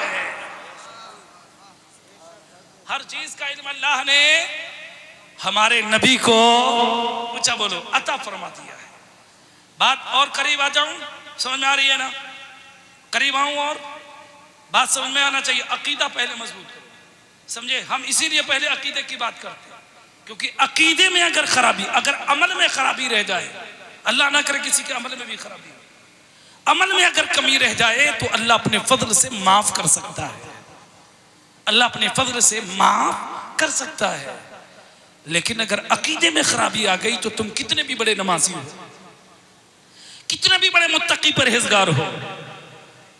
S1: हर चीज का इल्म अल्लाह ने हमारे नबी को, ऊंचा बोलो, अता फरमा दिया है। बात और करीब आ जाऊं, समझ में आ रही है ना? करीब आऊं और बात समझ में आना चाहिए। अकीदा पहले मजबूत करो, समझे? हम इसीलिए पहले अकीदे की बात करते हैं, क्योंकि अकीदे में अगर खराबी, अगर अमल में खराबी रह जाए, अल्लाह ना करे किसी के अमल में भी खराबी हो, अमल में अगर कमी रह जाए तो अल्लाह अपने फजल से माफ कर सकता है, अल्लाह अपने फजल से माफ कर सकता है। लेकिन अगर अकीदे में खराबी आ गई तो तुम कितने भी बड़े नमाजी हो, कितने भी बड़े मुत्तकी परहेजगार हो,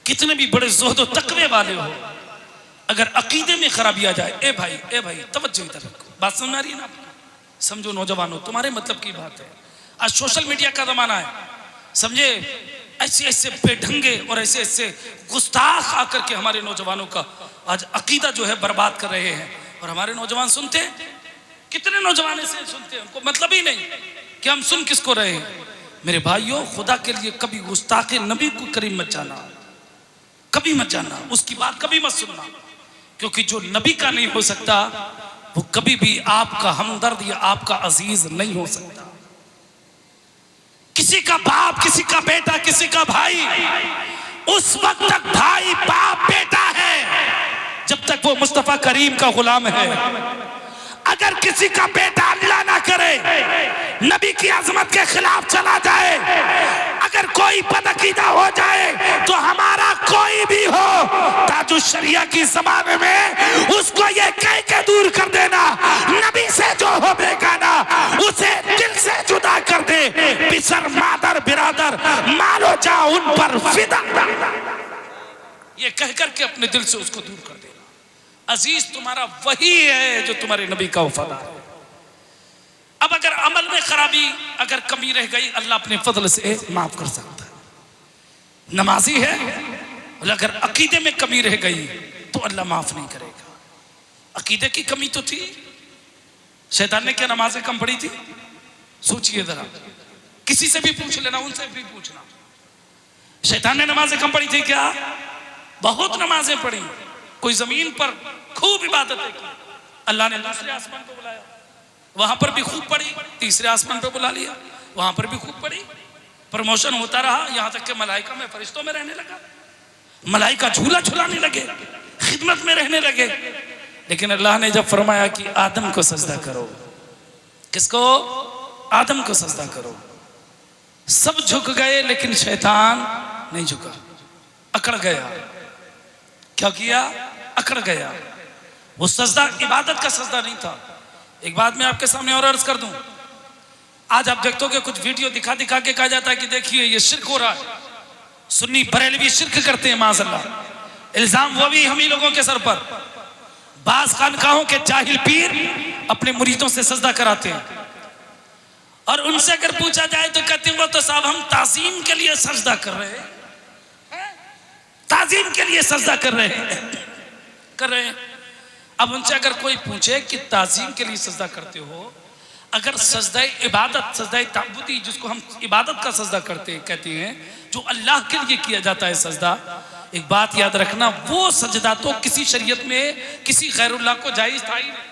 S1: कितने भी बड़े ज़ुहद व तक़वे वाले हो, अगर अकीदे में खराबी आ जाए, ए भाई तवज्जो इधर रखो, बात समझ आ रही है ना? समझो नौजवानों, तुम्हारे मतलब की बात है। आज सोशल मीडिया का ज़माना है, समझे? ऐसे ऐसे बेढंगे और ऐसे ऐसे गुस्ताख आकर के हमारे नौजवानों का आज अकीदा जो है बर्बाद कर रहे हैं। और हमारे नौजवान सुनते हैं, कितने नौजवान ऐसे सुनते हैं, उनको मतलब ही नहीं कि हम सुन किसको रहे हैं। मेरे भाइयों, खुदा के लिए कभी गुस्ताखे नबी को करीब मत जाना, कभी मत जाना, उसकी बात कभी मत सुनना, क्योंकि जो नबी का नहीं हो सकता वो कभी भी आपका हमदर्द या आपका अजीज नहीं हो सकता। किसी का बाप, किसी का बेटा, किसी का भाई उस वक्त तक भाई बाप बेटा है जब तक वो मुस्तफा करीम का गुलाम है। अगर किसी का बेटा अल्लाह ना करे नबी की अजमत के खिलाफ चला जाए, अगर कोई बदअकीदा हो जाए, तो हमारा कोई भी हो ताजुश शरिया की ज़माने में उसको ये कह के दूर कर देना, नबी से जो हो बेगाना उसे दिल से जुदा कर दे, पिसर मादर बिरादर मालो जा उन पर फिदा, ये कह करके अपने दिल से उसको दूर कर देना। अजीज तुम्हारा वही है जो तुम्हारे नबी का वफादार है। अब अगर अमल में खराबी, अगर कमी रह गई, अल्लाह अपने फजल से माफ कर सकता है। नमाजी है, अगर अकीदे में कमी रह गई तो अल्लाह माफ नहीं करेगा। अकीदे की कमी तो थी, शैतान ने क्या नमाजें कम पढ़ी थी? सोचिए जरा, किसी से भी पूछ लेना, उनसे भी पूछना, शैतान ने नमाजें कम पढ़ी थी क्या? बहुत नमाजें पढ़ी, कोई जमीन पर खूब इबादतें की, अल्लाह ने दूसरे आसमान पे बुलाया, वहां पर भी खूब पढ़ी, तीसरे आसमान पे बुला लिया, वहां पर भी खूब पढ़ी, प्रमोशन होता रहा, यहां तक कि मलाइका में फरिश्तों में रहने लगा, मलाइका झूला झुलाने लगे, खिदमत में रहने लगे। लेकिन अल्लाह ने जब फरमाया कि आदम को सजदा करो, किसको? आदम को सजदा करो, सब झुक गए लेकिन शैतान नहीं झुका, अकड़ गया। क्या किया? अकड़ गया। वो सजदा इबादत का सजदा नहीं था। एक बात मैं आपके सामने और अर्ज कर दूं, आज आप देखते हो कुछ वीडियो दिखा दिखा के कहा जाता है कि देखिए ये शिर्क हो रहा है, सुन्नी बरेलवी शिर्क करते हैं, माज़अल्लाह, इल्जाम वो भी हम ही लोगों के सर पर। बाज खानकाहों के जाहिल पीर अपने मुरीदों से सजदा कराते हैं और उनसे अगर पूछा जाए तो कहते हैं वो तो साहब हम ताज़ीम के लिए सजदा कर रहे हैं, ताज़ीम के लिए सजदा कर रहे हैं। अब उनसे अगर कोई पूछे कि ताज़ीम के लिए सजदा करते हो, अगर सजदा इबादत, सजदा ताबुदी जिसको हम इबादत का सजदा कहते हैं, जो अल्लाह के लिए किया जाता है सजदा, एक बात याद रखना, वो सजदा तो किसी शरीयत में किसी गैरुल्लाह को जायज था ही नहीं।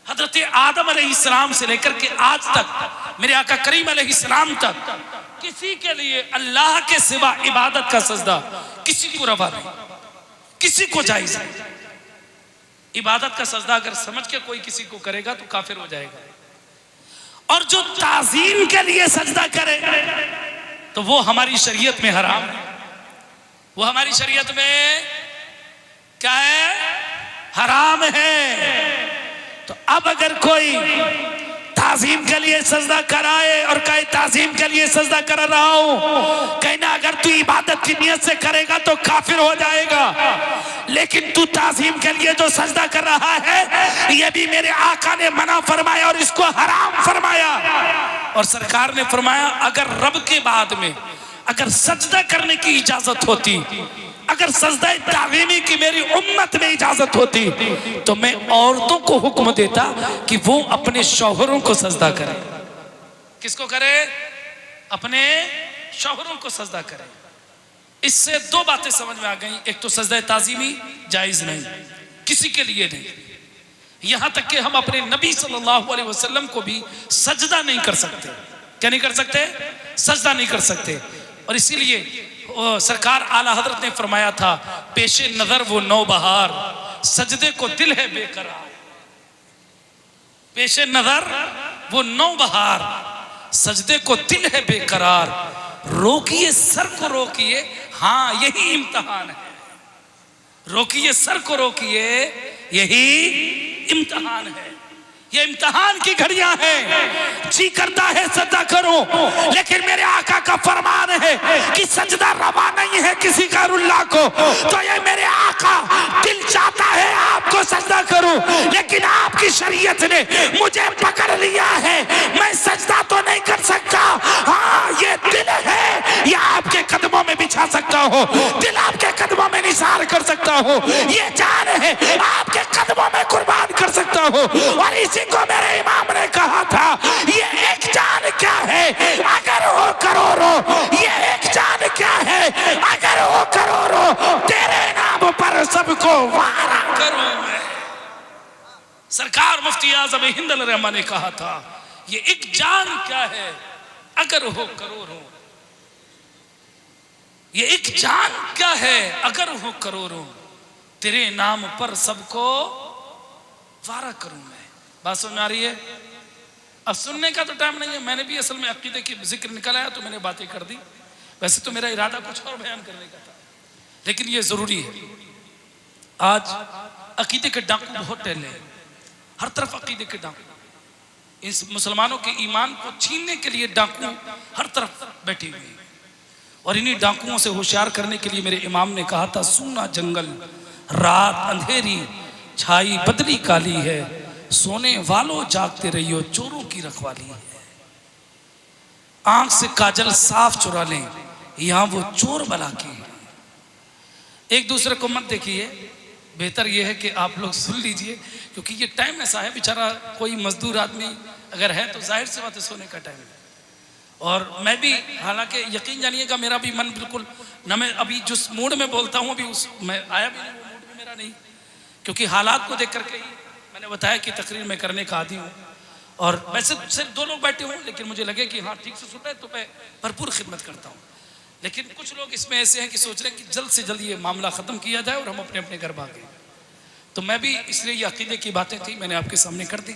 S1: हजरत आदम अलैहिस्सलाम से लेकर के आज तक मेरे आका करीम अलैहिस्सलाम तक किसी के लिए अल्लाह के सिवा इबादत का सजदा किसी को रवा नहीं, किसी को जायज नहीं। इबादत का सजदा अगर समझ के कोई किसी को करेगा तो काफिर हो जाएगा, और जो ताज़ीम के लिए सजदा करे तो वो हमारी शरीयत में हराम है, वो हमारी शरीयत में क्या है? हराम है। तो अब अगर कोई ताज़ीम के लिए सजदा कराए और कहे ताज़ीम के लिए सजदा कर रहा हूं, कहना अगर तू इबादत की नियत से करेगा तो काफिर हो जाएगा, लेकिन तू ताज़ीम के लिए जो सजदा कर रहा है ये भी मेरे आका ने मना फरमाया और इसको हराम फरमाया। और सरकार ने फरमाया अगर रब के बाद में अगर सजदा करने की इजाजत होती, अगर सजदा ताज़ीमी की मेरी उम्मत में इजाजत होती तो मैं औरतों को हुक्म देता कि वो अपने शौहरों को सजदा करें। किसको करे? अपने शौहरों को सजदा करें। इससे दो बातें समझ में आ गई, एक तो सजदा ताज़ीमी जायज नहीं, किसी के लिए नहीं, यहां तक कि हम अपने नबी सल्लल्लाहु अलैहि वसल्लम को भी सजदा नहीं कर सकते। क्या नहीं कर सकते? सजदा नहीं कर सकते। और इसीलिए सरकार आला हजरत ने फरमाया था, पेशे नजर वो नौबहार, सजदे को दिल है बेकरार। पेशे नजर वो नौबहार, सजदे को दिल है बेकरार, रोकिए सर को रोकिए, हाँ यही इम्तिहान है, रोकिए सर को रोकिए, यही इम्तिहान है। ये इम्तिहान की घड़ियां हैं। जी करता है सजदा करो, लेकिन मेरे आका का फरमान है कि सजदा रवा नहीं है किसी गैरुल्लाह को, तो ये मेरे आका दिल चाहता है आपको सजदा करूं, लेकिन आपकी शरीयत ने मुझे पकड़ लिया है, मैं सजदा तो नहीं कर सकता। हाँ ये दिल है या आपके कदमों में बिछा सकता हो, दिल आपके कदमों में निसार कर सकता हो, ये जान है आपके कदमों में कुर्बान कर सकता हो। और इसी को मेरे इमाम ने कहा था, ये एक जान क्या है अगर हो करोड़ों, ये एक जान क्या है अगर हो करोड़ों, तेरे नाम पर सबको वारा करूं मैं। सरकार मुफ्ती आज़म हिंद रहमान ने कहा था, ये एक जान क्या है अगर हो करोड़ों, ये एक जान क्या है अगर हो करोड़ों, तेरे नाम पर सबको वारा करूं मैं। बात समझ आ रही है? अब सुनने का तो टाइम नहीं है, मैंने भी असल में अकीदे की जिक्र निकल आया तो मैंने बातें कर दी। वैसे तो मेरा इरादा कुछ और बयान करने का था, लेकिन ये जरूरी है। आज अकीदे के डाकू बहुत टहले हैं, हर तरफ अकीदे के डाकू, इस मुसलमानों के ईमान को छीनने के लिए डाकू हर तरफ बैठे हुए हैं। और इन्हीं डाकुओं से होशियार करने के लिए मेरे इमाम ने कहा था, सूना जंगल रात अंधेरी छाई बदली काली है, सोने वालों जागते रहियो चोरों की रखवाली है। आंख से काजल साफ चुरा लें, यहां वो चोर बला के हैं। एक दूसरे को मत देखिए, बेहतर यह है कि आप लोग सुन लीजिए, क्योंकि ये टाइम ऐसा है, बेचारा कोई मजदूर आदमी अगर है तो जाहिर सी बात है सोने का टाइम है। और मैं भी, हालांकि यकीन जानिएगा मेरा भी मन बिल्कुल न, मैं अभी जिस मूड में बोलता हूँ अभी उस मैं आया भी नहीं, वो मूड भी मेरा नहीं, क्योंकि हालात को देख करके ही मैंने बताया कि तकरीर में करने का आदी हूँ। और वैसे सिर्फ 2 लोग बैठे हुए, लेकिन मुझे लगे कि हाँ ठीक से सुन रहे तो मैं भरपूर खिदमत करता हूँ। लेकिन कुछ लोग इसमें ऐसे हैं कि सोच रहे हैं कि जल्द से जल्द ये मामला ख़त्म किया जाए और हम अपने अपने घर भागें। तो मैं भी इसलिए ये अकीदे की बातें थी मैंने आपके सामने कर दी।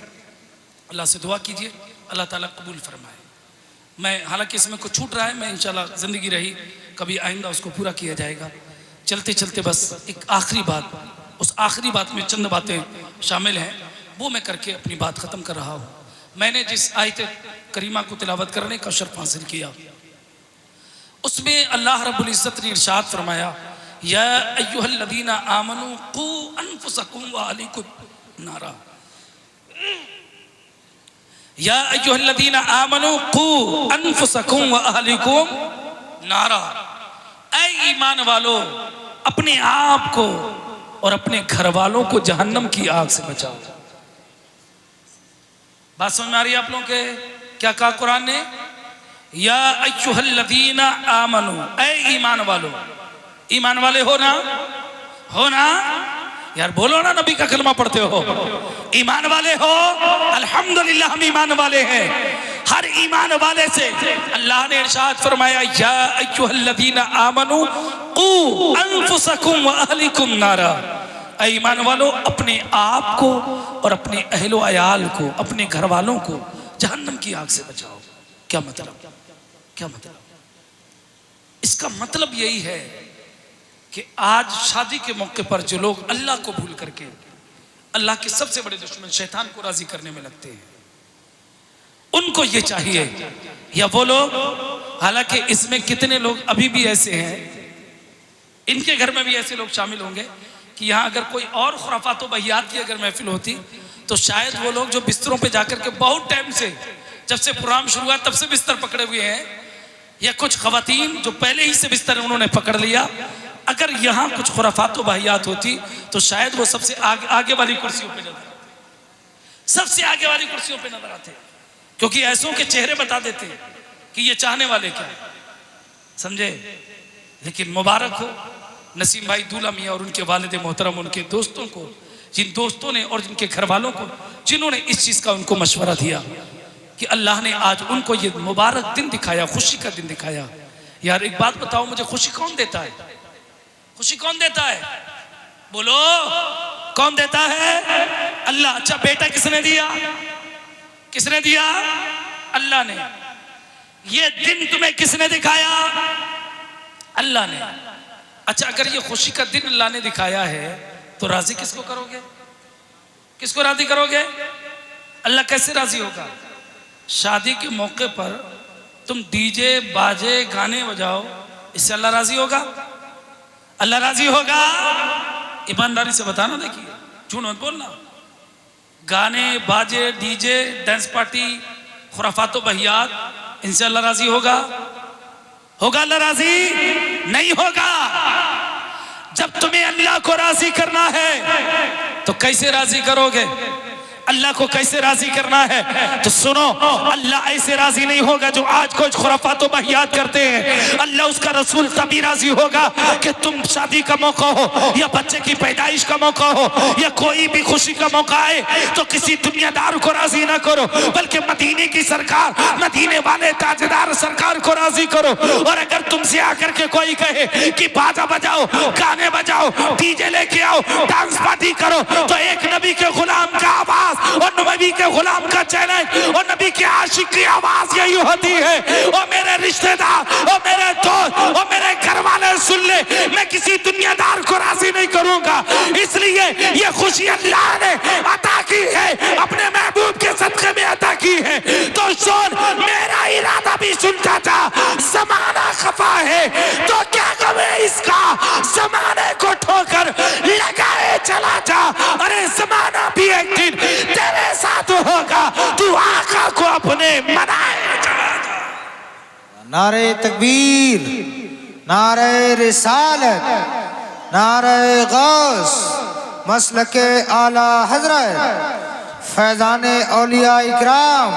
S1: अल्लाह से दुआ कीजिए, अल्लाह ताला कबूल फरमाए। मैं हालांकि इसमें कुछ छूट रहा है, मैं इंशाल्लाह ज़िंदगी रही कभी आइंदा उसको पूरा किया जाएगा। चलते चलते बस एक आखिरी बात, उस आखिरी बात में चंद बातें शामिल हैं, वो मैं करके अपनी बात ख़त्म कर रहा हूँ। मैंने जिस आयत करीमा को तिलावत करने का शर्फ हासिल किया, उसमें अल्लाह रब्बुल इज़्ज़त ने इरशाद फरमाया, या अय्युहल्लज़ीना आमनू कू अनफुसकुम व अहलीकुम नारा, या अय्युहल्लज़ीना आमनू कू अनफुसकुम व अहलीकुम नारा, ऐ ईमान वालों अपने आप को और अपने घर वालों को जहन्नम की आग से बचाओ। बात समझ में आ रही है आप लोगों के? क्या कहा कुरान ने? या अय्युहल्लज़ीना आमनू, ऐ ईमान वालों, ईमान वाले हो ना? हो ना यार, बोलो ना, नबी का कलमा पढ़ते हो, ईमान वाले हो? अल्हम्दुलिल्लाह हम ईमान वाले हैं। हर ईमान वाले से अल्लाह ने इरशाद फरमाया, या अय्युहल्लज़ीना आमनू कू अनफुसकुम व अहलीकुम नारा, ऐ ईमान वालों अपने आप को और अपने अहलो अयाल को, अपने घर वालों को जहन्नम की आग से बचाओ। क्या मतलब? क्या मतलब? इसका मतलब यही है कि आज शादी के मौके पर जो लोग अल्लाह को भूल करके अल्लाह के सबसे बड़े दुश्मन शैतान को राजी करने में लगते हैं, उनको ये चाहिए, या वो लोग, हालांकि इसमें कितने लोग अभी भी ऐसे हैं, इनके घर में भी ऐसे लोग शामिल होंगे कि यहाँ अगर कोई और खुराफात व बहियात की अगर महफिल होती तो शायद वो लोग जो बिस्तरों पे जाकर के बहुत टाइम से, जब से प्रोग्राम शुरू हुआ तब से बिस्तर पकड़े हुए हैं, या कुछ खवातीन जो पहले ही से बिस्तर उन्होंने पकड़ लिया, अगर यहाँ कुछ खुराफात व बहियात होती तो शायद वो सबसे आगे वाली कुर्सियों पे नजर, सबसे आगे वाली कुर्सियों पे नजर आते, क्योंकि ऐसों के चेहरे बता देते कि ये चाहने वाले क्या, समझे। लेकिन मुबारक हो नसीम भाई दूल्हा मियाँ और उनके वालिद मोहतरम, उनके दोस्तों को, जिन दोस्तों ने और जिनके घर वालों को, जिन्होंने इस चीज़ का उनको मशवरा दिया कि अल्लाह ने आज उनको ये मुबारक दिन दिखाया, खुशी का दिन दिखाया। यार एक बात बताओ मुझे, खुशी कौन देता है? खुशी कौन देता है? बोलो, कौन देता है? अल्लाह। अच्छा बेटा किसने दिया? किसने दिया? अल्लाह ने। ये दिन तुम्हें किसने दिखाया? अल्लाह ने। अच्छा अगर ये खुशी का दिन अल्लाह ने दिखाया है तो राजी किसको करोगे? किसको राजी करोगे? अल्लाह कैसे राजी होगा? शादी के मौके पर तुम डीजे बाजे गाने बजाओ, इससे अल्लाह राजी होगा? अल्लाह राजी होगा? ईमानदारी से बताना, देखिए झूठ मत बोलना। गाने बाजे डीजे डांस पार्टी खुराफात बहियात, इनसे अल्लाह राजी होगा? होगा अल्लाह राजी? नहीं होगा। जब तुम्हें अल्लाह को राजी करना है तो कैसे राजी करोगे? अल्लाह को कैसे राजी करना है? तो सुनो, अल्लाह ऐसे राजी नहीं होगा जो आज कुछ खुराफात व बहियात करते हैं। अल्लाह उसका रसूल तभी राजी होगा कि तुम शादी का मौका हो या बच्चे की पैदाइश का मौका हो या कोई भी खुशी का मौका आए तो किसी दुनियादार को राजी ना करो, बल्कि मदीने की सरकार, मदीने वाले ताजदार सरकार को राजी करो। और अगर तुमसे आकर के कोई कहे कि बाजा बजाओ, गाने बजाओ, डीजे लेके आओ, डांस पार्टी करो, तो एक नबी के गुलाम का आवाज और नबी के गुलाम का चैलेंज और नबी के आशिक की आवाज यही होती है, ओ मेरे रिश्तेदार, ओ मेरे दोस्त, ओ मेरे घर वाले सुन ले, मैं किसी दुनियादार को राजी नहीं करूंगा। इसलिए ये खुशी अल्लाह ने अता की है, अपने महबूब के सदक़े में अता की है। तो सुन, मेरा इरादा भी सुनता था, जमाना खफा है तो क्या कहे इसका, जमाने को ठोकर लगाए चला जा। अरे जमाना भी एक दिन तेरे साथ होगा, तू आका को अपने मनाए चला जा।
S3: नारे तकबीर, नारे रिसालत, नारे गौस, मसलके आला हजरत, फैजाने औलिया इकराम,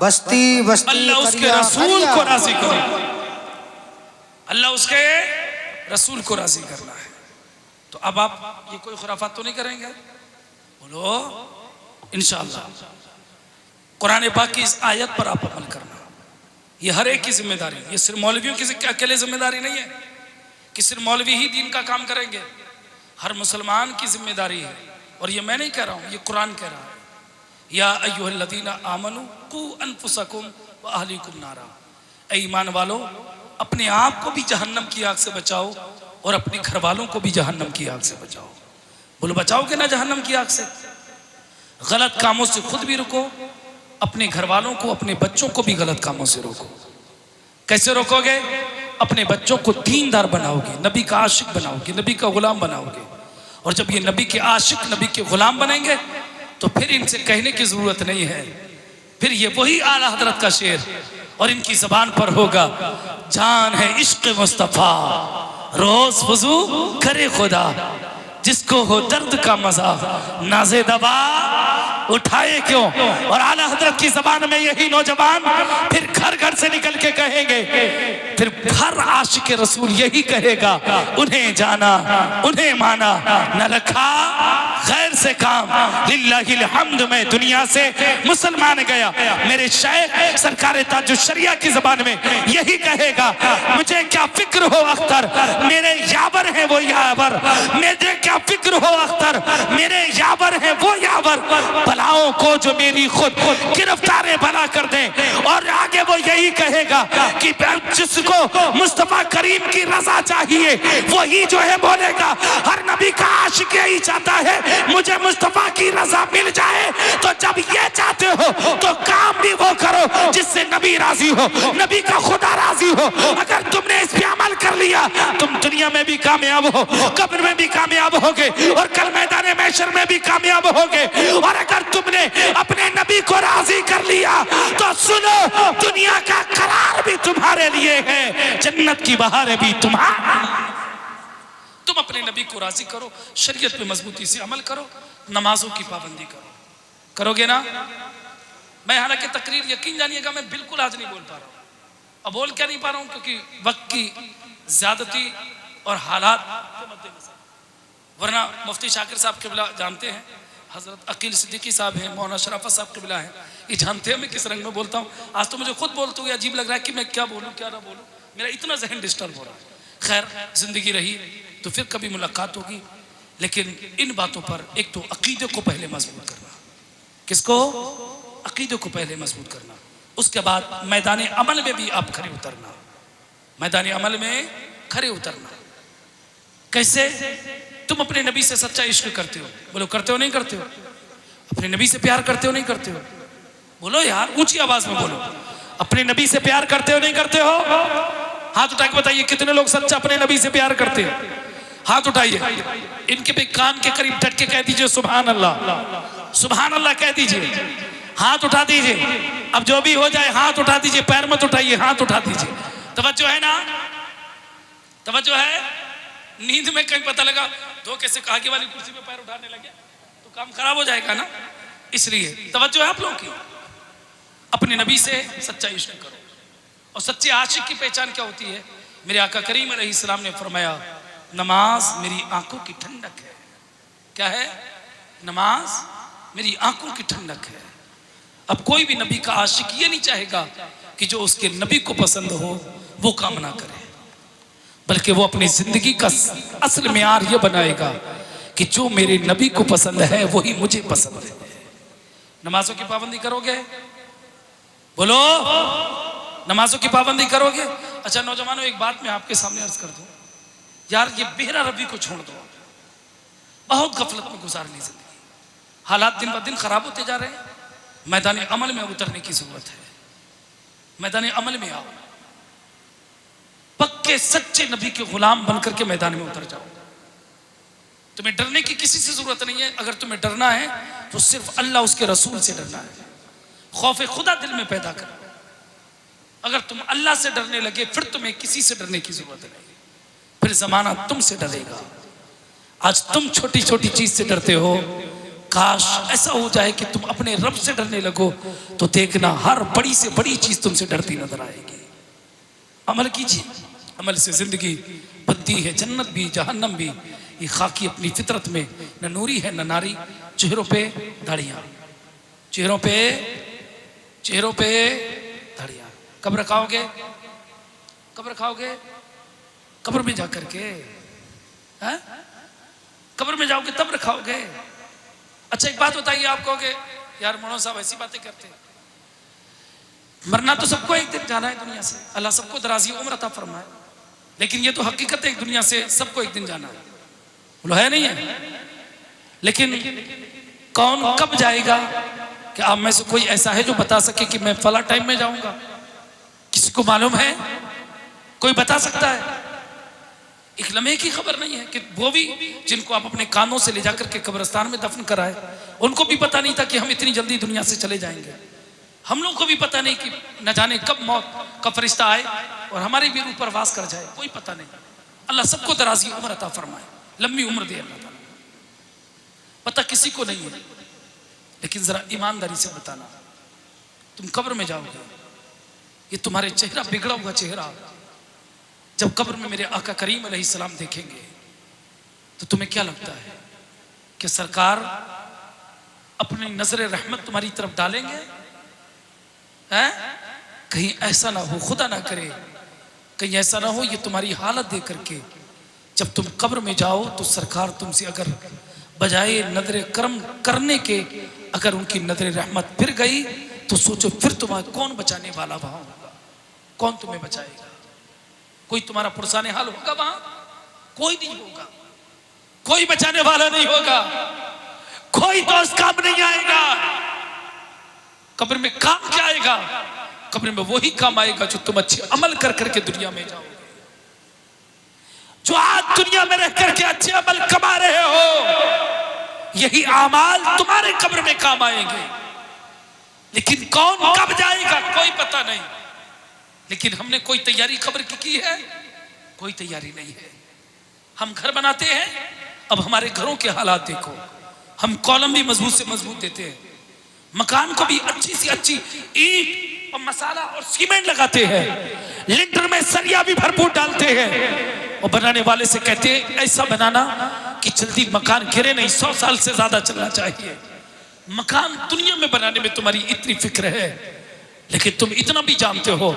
S3: बस्ती बस्ती।
S1: अल्लाह उसके रसूल को राजी करे, अल्लाह उसके रसूल को राजी करना है। तो अब आप ये कोई खुराफात तो नहीं करेंगे? बोलो इंशाअल्लाह। कुरान पाक की इस आयत पर आप अमल करना, ये हर एक की जिम्मेदारी, ये सिर्फ मौलवियों की अकेले जिम्मेदारी नहीं है कि सिर्फ मौलवी ही दीन का काम करेंगे, हर मुसलमान की जिम्मेदारी है। और ये मैं नहीं कह रहा हूँ, ये कुरान कह रहा है, या अय्युहल्लज़ीना आमनू कू अनफुसकुम व अहलीकुम नारा, ऐ ईमान वालो अपने आप को भी जहन्नम की आग से बचाओ और अपने घर वालों को भी जहन्नम की आग से बचाओ। बोलो बचाओगे ना जहन्नम की आग से? गलत कामों से खुद भी रुको, अपने घर वालों को, अपने बच्चों को भी गलत कामों से रोको। कैसे रोकोगे? अपने बच्चों को दीनदार बनाओगे, नबी का आशिक बनाओगे, नबी का गुलाम बनाओगे। और जब ये नबी के आशिक, नबी के गुलाम बनेंगे तो फिर इनसे कहने की जरूरत नहीं है, फिर ये वही आला हजरत का शेर और इनकी जबान पर होगा, जान है इश्क मुस्तफा रोज वजू करे खुदा, जिसको हो दर्द का मजा नाज़े दवा उठाए क्यों। और आला हजरत की जबान में यही नौजवान फिर घर घर से निकल के कहेंगे, फिर हर आशिक रसूल यही कहेगा, उन्हें जाना उन्हें माना, न रखा गैर से काम, लिल्लाहिल हम्द में दुनिया से मुसलमान गया। मेरे शेख सरकार ताजुश शरिया की जबान में यही कहेगा, मुझे क्या फिक्र हो अख्तर, मेरे यावर है वो यावर, मुझे क्या फिक्र हो अख्तर, मेरे यावर है वो यावर, बलाओं को जो मेरी खुद गिरफ्तारे बना कर दे। और आगे वो यही कहेगा कि जिसको मुस्तफा करीम की रजा चाहिए वही जो है बोलेगा, हर नबी का आशिक यही चाहता है मुझे मुस्तफा की रजा मिल जाए। तो जब ये चाहते हो तो काम भी वो करो जिससे नबी राजी हो, नबी का खुदा राजी हो। अगर तुमने इस पे अमल कर लिया तुम दुनिया में भी कामयाब हो, कब्र में भी कामयाब होगे और कल मैदान महशर में भी कामयाब होगे। और अगर तुमने अपने नबी को राजी कर लिया तो सुनो, दुनिया का करार भी तुम्हारे लिए है, जन्नत की बहारें भी तुम्हारी। तुम अपने नबी को राजी करो, शरीयत पे मजबूती से अमल करो, नमाजों की पाबंदी करो, करोगे ना? मैं हालांकि तकरीर यकीन जानिएगा मैं बिल्कुल आज नहीं बोल पा रहा हूँ। अब बोल क्या नहीं पा रहा हूँ क्योंकि वक्त की ज्यादती और हालात के मद्देनजर, वरना मुफ्ती शाकिर साहब किबला जानते हैं, हजरत अकील सिद्दीकी साहब हैं, मौलाना शराफत साहब किबला हैं, ये जानते हैं मैं किस रंग में बोलता हूँ। आज तो मुझे खुद बोलते हुए अजीब लग रहा है कि मैं क्या बोलूँ क्या ना बोलूँ, मेरा इतना जहन डिस्टर्ब हो रहा है। खैर जिंदगी रही तो फिर कभी मुलाकात होगी, लेकिन इन बातों पर एक तो अकीदे को पहले मजबूत करना, किसको? अकीदे को पहले मजबूत करना, उसके बाद मैदान अमल में भी आप खड़े उतरना, मैदान अमल में खड़े उतरना। कैसे? तुम अपने नबी से सच्चा इश्क करते हो, बोलो करते हो नहीं करते हो? अपने नबी से प्यार करते हो नहीं करते हो? बोलो यार, ऊंची आवाज में बोलो, अपने नबी से प्यार करते हो नहीं करते हो? हाथ उठा के बताइए कितने लोग सच्चा अपने नबी से प्यार करते हैं, हाथ उठाइए। इनके भी कान के करीब डट के कह दीजिए सुभान अल्लाह, सुभान अल्लाह कह दीजिए, हाथ उठा दीजिए। अब जो भी हो जाए हाथ उठा दीजिए, पैर मत उठाइए, हाथ उठा दीजिए। तवज्जो है ना, तवज्जो है। नींद में कहीं पता लगा धोखे से आगे वाली कुर्सी पे पैर उठाने लगे तो काम खराब हो जाएगा ना, इसलिए तवज्जो है आप लोगों की। अपने नबी से सच्चा इश्क करो। और सच्चे आशिक की पहचान क्या होती है? मेरे आका करीम अलैहिस्सलाम ने फरमाया, नमाज मेरी आंखों की ठंडक है। क्या है? नमाज मेरी आंखों की ठंडक है। अब कोई भी नबी का आशिक ये नहीं चाहेगा कि जो उसके नबी को पसंद हो वो काम ना करे, बल्कि वो अपनी जिंदगी का असल मेयार ये बनाएगा कि जो मेरे नबी को पसंद है वही मुझे पसंद है। नमाजों की पाबंदी करोगे? बोलो, नमाजों की पाबंदी करोगे? अच्छा नौजवानों, एक बात मैं आपके सामने अर्ज कर दूं, यार ये बेहरा रबी को छोड़ दो, बहुत गफलत में गुजारनी जिंदगी। हालात दिन ब दिन खराब होते जा रहे हैं। मैदान अमल में उतरने की जरूरत है। मैदान अमल में आओ, पक्के सच्चे नबी के गुलाम बनकर के मैदान में उतर जाओ। तुम्हें डरने की किसी से जरूरत नहीं है। अगर तुम्हें डरना है तो सिर्फ अल्लाह उसके रसूल से डरना है। खौफ खुदा दिल में पैदा करो। अगर तुम अल्लाह से डरने लगे फिर तुम्हें किसी से डरने की जरूरत नहीं, फिर जमाना तुमसे डरेगा। आज तुम छोटी छोटी चीज से डरते हो, काश ऐसा हो जाए कि तुम अपने रब से डरने लगो तो देखना हर बड़ी से बड़ी चीज तुमसे डरती नजर आएगी। अमल कीजिए, अमल से जिंदगी बनती है, जन्नत भी जहन्नम भी। ये खाकी अपनी फितरत में न नूरी है न नारी। चेहरों पे दाढ़ियां, चेहरों पे दाढ़ियां। कब रखाओगे? कब रखाओगे? कब्र में जाकर के, हैं? कब्र में जाओगे तब रखाओगे। अच्छा एक बात बताइए, आप कहोगे यार मोहन साहब ऐसी बातें करते हैं। मरना तो सबको एक दिन जाना है दुनिया से, अल्लाह सबको दराजी उम्र अता फरमाए, लेकिन ये तो हकीकत है, एक दुनिया से सबको एक दिन जाना है। बोलो है नहीं है? लेकिन कौन कब जाएगा? कि आप में से कोई ऐसा है जो बता सके कि मैं फला टाइम में जाऊंगा? किसी को मालूम है? कोई बता सकता है? एक लम्हे की खबर नहीं है कि वो भी जिनको आप अपने कानों से ले जाकर के कब्रिस्तान में दफन कराए, उनको भी पता नहीं था कि हम इतनी जल्दी दुनिया से चले जाएंगे। हम लोग को भी पता नहीं कि न जाने कब मौत का फरिश्ता आए और हमारे भी ऊपर वास कर जाए, कोई पता नहीं। अल्लाह सबको दराजी उम्र अता फरमाए, लंबी उम्र दे अल्लाह ताला। पता किसी को नहीं है, लेकिन जरा ईमानदारी से बताना, तुम कब्र में जाओगे, ये तुम्हारे चेहरा बिगड़ा हुआ चेहरा जब कब्र में मेरे आका करीम अलैहिस्सलाम देखेंगे तो तुम्हें क्या लगता है कि सरकार अपनी नजर रहमत तुम्हारी तरफ डालेंगे? हैं? कहीं ऐसा ना हो, खुदा ना करे, कहीं ऐसा ना हो ये तुम्हारी हालत देख करके जब तुम कब्र में जाओ तो सरकार तुमसे अगर बजाय नजर करम करने के अगर उनकी नजर रहमत फिर गई तो सोचो फिर तुम्हारा कौन बचाने वाला वहां होगा? कौन तुम्हें बचाएगा? कोई तुम्हारा पुरसाने हाल होगा वहां? कोई नहीं होगा, कोई बचाने वाला नहीं होगा, कोई दोस्त काम नहीं आएगा। कब्र में काम क्या आएगा? कब्र में वही काम आएगा जो तुम अच्छे अमल कर करके दुनिया में जाओगे। जो आज दुनिया में रह करके अच्छे अमल कमा रहे हो, यही अमाल तुम्हारे कब्र में काम आएंगे। लेकिन कौन कब जाएगा कोई पता नहीं। लेकिन हमने कोई तैयारी कब्र की है? कोई तैयारी नहीं है। हम घर बनाते हैं, अब हमारे घरों के हालात देखो। हम कॉलम भी मजबूत से मजबूत देते हैं, मकान को भी अच्छी से अच्छी ईंट और मसाला और सीमेंट लगाते हैं, लिंटर में सरिया भी भरपूर डालते हैं और बनाने वाले से कहते हैं ऐसा बनाना कि जल्दी मकान गिरे नहीं, 100 साल से ज्यादा चलना चाहिए। मकान दुनिया में बनाने में तुम्हारी इतनी फिक्र है, लेकिन तुम इतना भी जानते हो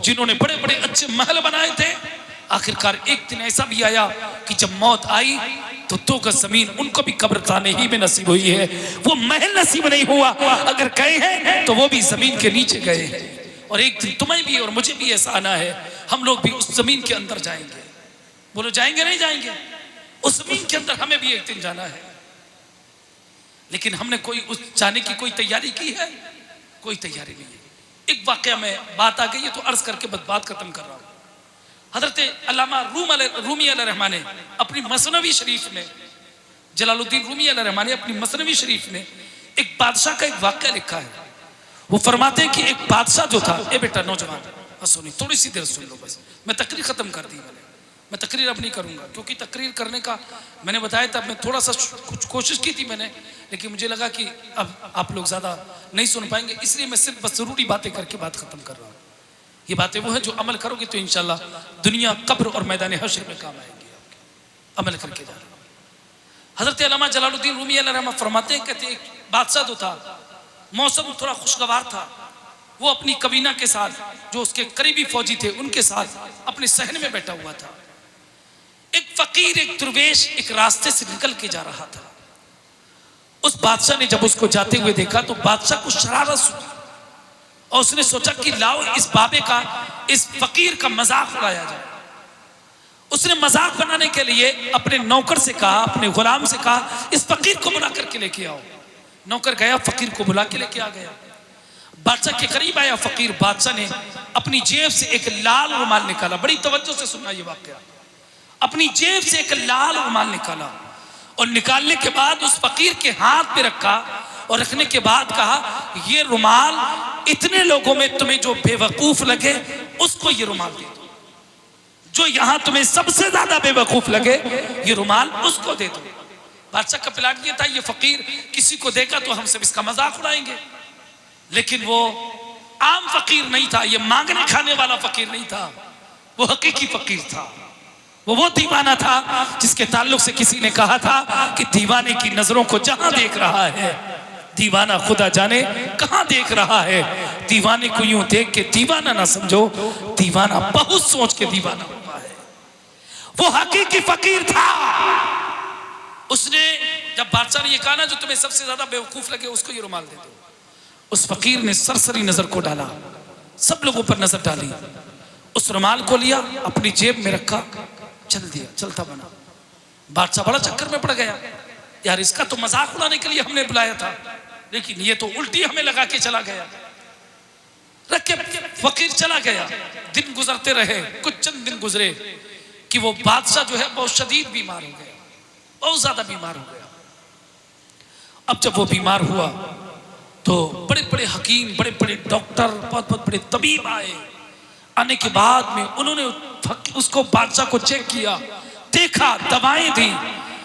S1: जिन्होंने बड़े बड़े अच्छे महल बनाए थे, आखिरकार एक दिन ऐसा भी आया कि जब मौत आई तो 2 गज जमीन उनको भी कब्रिस्तान ही में नसीब हुई है, वो महल नसीब नहीं हुआ। अगर गए हैं तो वो भी जमीन के नीचे गए हैं। और एक दिन तुम्हें भी और मुझे भी ऐसा आना है, हम लोग भी उस जमीन के अंदर जाएंगे। बोलो जाएंगे नहीं जाएंगे? उस जमीन के अंदर हमें भी एक दिन जाना है। लेकिन हमने कोई उस जाने की कोई तैयारी की है? कोई तैयारी नहीं है। एक वाकया में बात आ गई है तो अर्ज करके बस बात खत्म कर रहा हूं। हजरत अल्लामा रूमी अलैहिर्रहमान ने अपनी मसनवी शरीफ में, जलालुद्दीन रूमी अलैहिर्रहमान ने अपनी मसनवी शरीफ में एक बादशाह का एक वाकया लिखा है। वो फरमाते हैं कि एक बादशाह जो था, ए बेटा नौजवान हंसो नहीं, थोड़ी सी देर सुन लो बस। मैं तकरीर ख़त्म कर दी मैं तकरीर अब नहीं करूँगा, क्योंकि तकरीर करने का मैंने बताया था, मैं थोड़ा सा कुछ कोशिश की थी मैंने, लेकिन मुझे लगा कि अब आप लोग ज़्यादा नहीं सुन पाएंगे, इसलिए मैं सिर्फ बस ज़रूरी बातें करके बात ख़त्म कर रहा हूँ। ये बातें वो हैं जो अमल करोगे तो इंशाल्लाह दुनिया, कब्र और मैदान हश्र में काम आएंगी। अमल करके जा रहे हैं। हज़रत अल्लामा जलालुद्दीन रूमी अलैहिर्रहमत फरमाते हैं, कहते एक बादशाह जो था, मौसम थोड़ा खुशगवार था, वो अपनी कबीना के साथ, जो उसके करीबी फौजी थे उनके साथ अपने सहन में बैठा हुआ था। एक फकीर, एक दुर्वेश एक रास्ते से निकल के जा रहा था। उस बादशाह ने जब उसको जाते हुए देखा तो बादशाह को शरारत हुई और उसने सोचा कि लाओ इस बाबे का, इस फकीर का मजाक उड़ाया जाए। उसने मजाक बनाने के लिए अपने नौकर से कहा, अपने गुलाम से कहा, इस फकीर को बुला करके लेके आओ। नौकर गया, फकीर को बुला के लेके आ गया। बादशाह के करीब आया फकीर, बादशाह ने अपनी जेब से एक लाल रुमाल निकाला। बड़ी तवज्जो से सुनना ये वाकया। अपनी जेब से एक लाल रुमाल निकाला और निकालने के बाद उस फकीर के हाथ पे रखा और रखने के बाद कहा, ये रुमाल इतने लोगों में तुम्हें जो बेवकूफ लगे उसको ये रुमाल दे दो। जो यहां तुम्हें सबसे ज्यादा बेवकूफ लगे ये रुमाल उसको दे दो। बादशाह का प्लान ये था, ये फकीर किसी को देगा तो हम सब इसका मजाक उड़ाएंगे, लेकिन वो आम फकीर नहीं था, ये मांगने खाने वाला फकीर नहीं था, वो हकीकी फकीर था। वो दीवाना था जिसके ताल्लुक से किसी ने कहा था कि दीवाने की नजरों को जहां देख रहा है दीवाना खुदा जाने कहां देख रहा है। दीवाने को यूं देख के दीवाना ना समझो, दीवाना बहुत सोच के दीवाना हुआ है। वो हकीकी फकीर था। उसने जब बादशाह ने ये कहा ना, जो तुम्हें सबसे ज्यादा बेवकूफ लगे उसको ये रुमाल दे दो, उस फकीर ने सरसरी नजर को डाला, सब लोगों पर नजर डाली, उस रुमाल को लिया, अपनी जेब में रखा, चल दिया, चलता बना। बादशाह बड़ा चक्कर में पड़ गया, यार इसका तो मजाक उड़ाने के लिए हमने बुलाया था, लेकिन ये तो उल्टी हमें लगा के चला गया। रख के फकीर चला गया। दिन गुजरते रहे, कुछ चंद दिन गुजरे कि वो बादशाह जो है बहुत शदीद बीमार हो गया, बहुत ज्यादा बीमार हो गया। अब जब वो बीमार हुआ तो बड़े बड़े हकीम, बड़े बड़े डॉक्टर, बहुत बहुत बड़े तबीब आए। आने के बाद में उन्होंने उसको, बादशाह को चेक किया, देखा, दवाएं दी,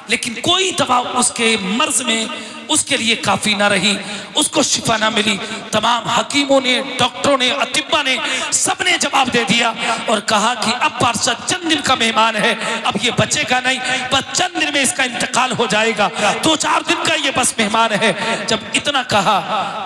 S1: लेकिन कोई दवा उसके मर्ज में उसके लिए काफी ना रही, उसको शिफा ना मिली। तमाम हकीमों ने, डॉक्टरों ने, अतिब्बा ने, सबने जवाब दे दिया और कहा कि अब बादशाह चंद दिन का मेहमान है, अब ये बचेगा नहीं, बस चंद दिन में इसका इंतकाल हो जाएगा, 2-4 दिन का ये बस मेहमान है। जब इतना कहा,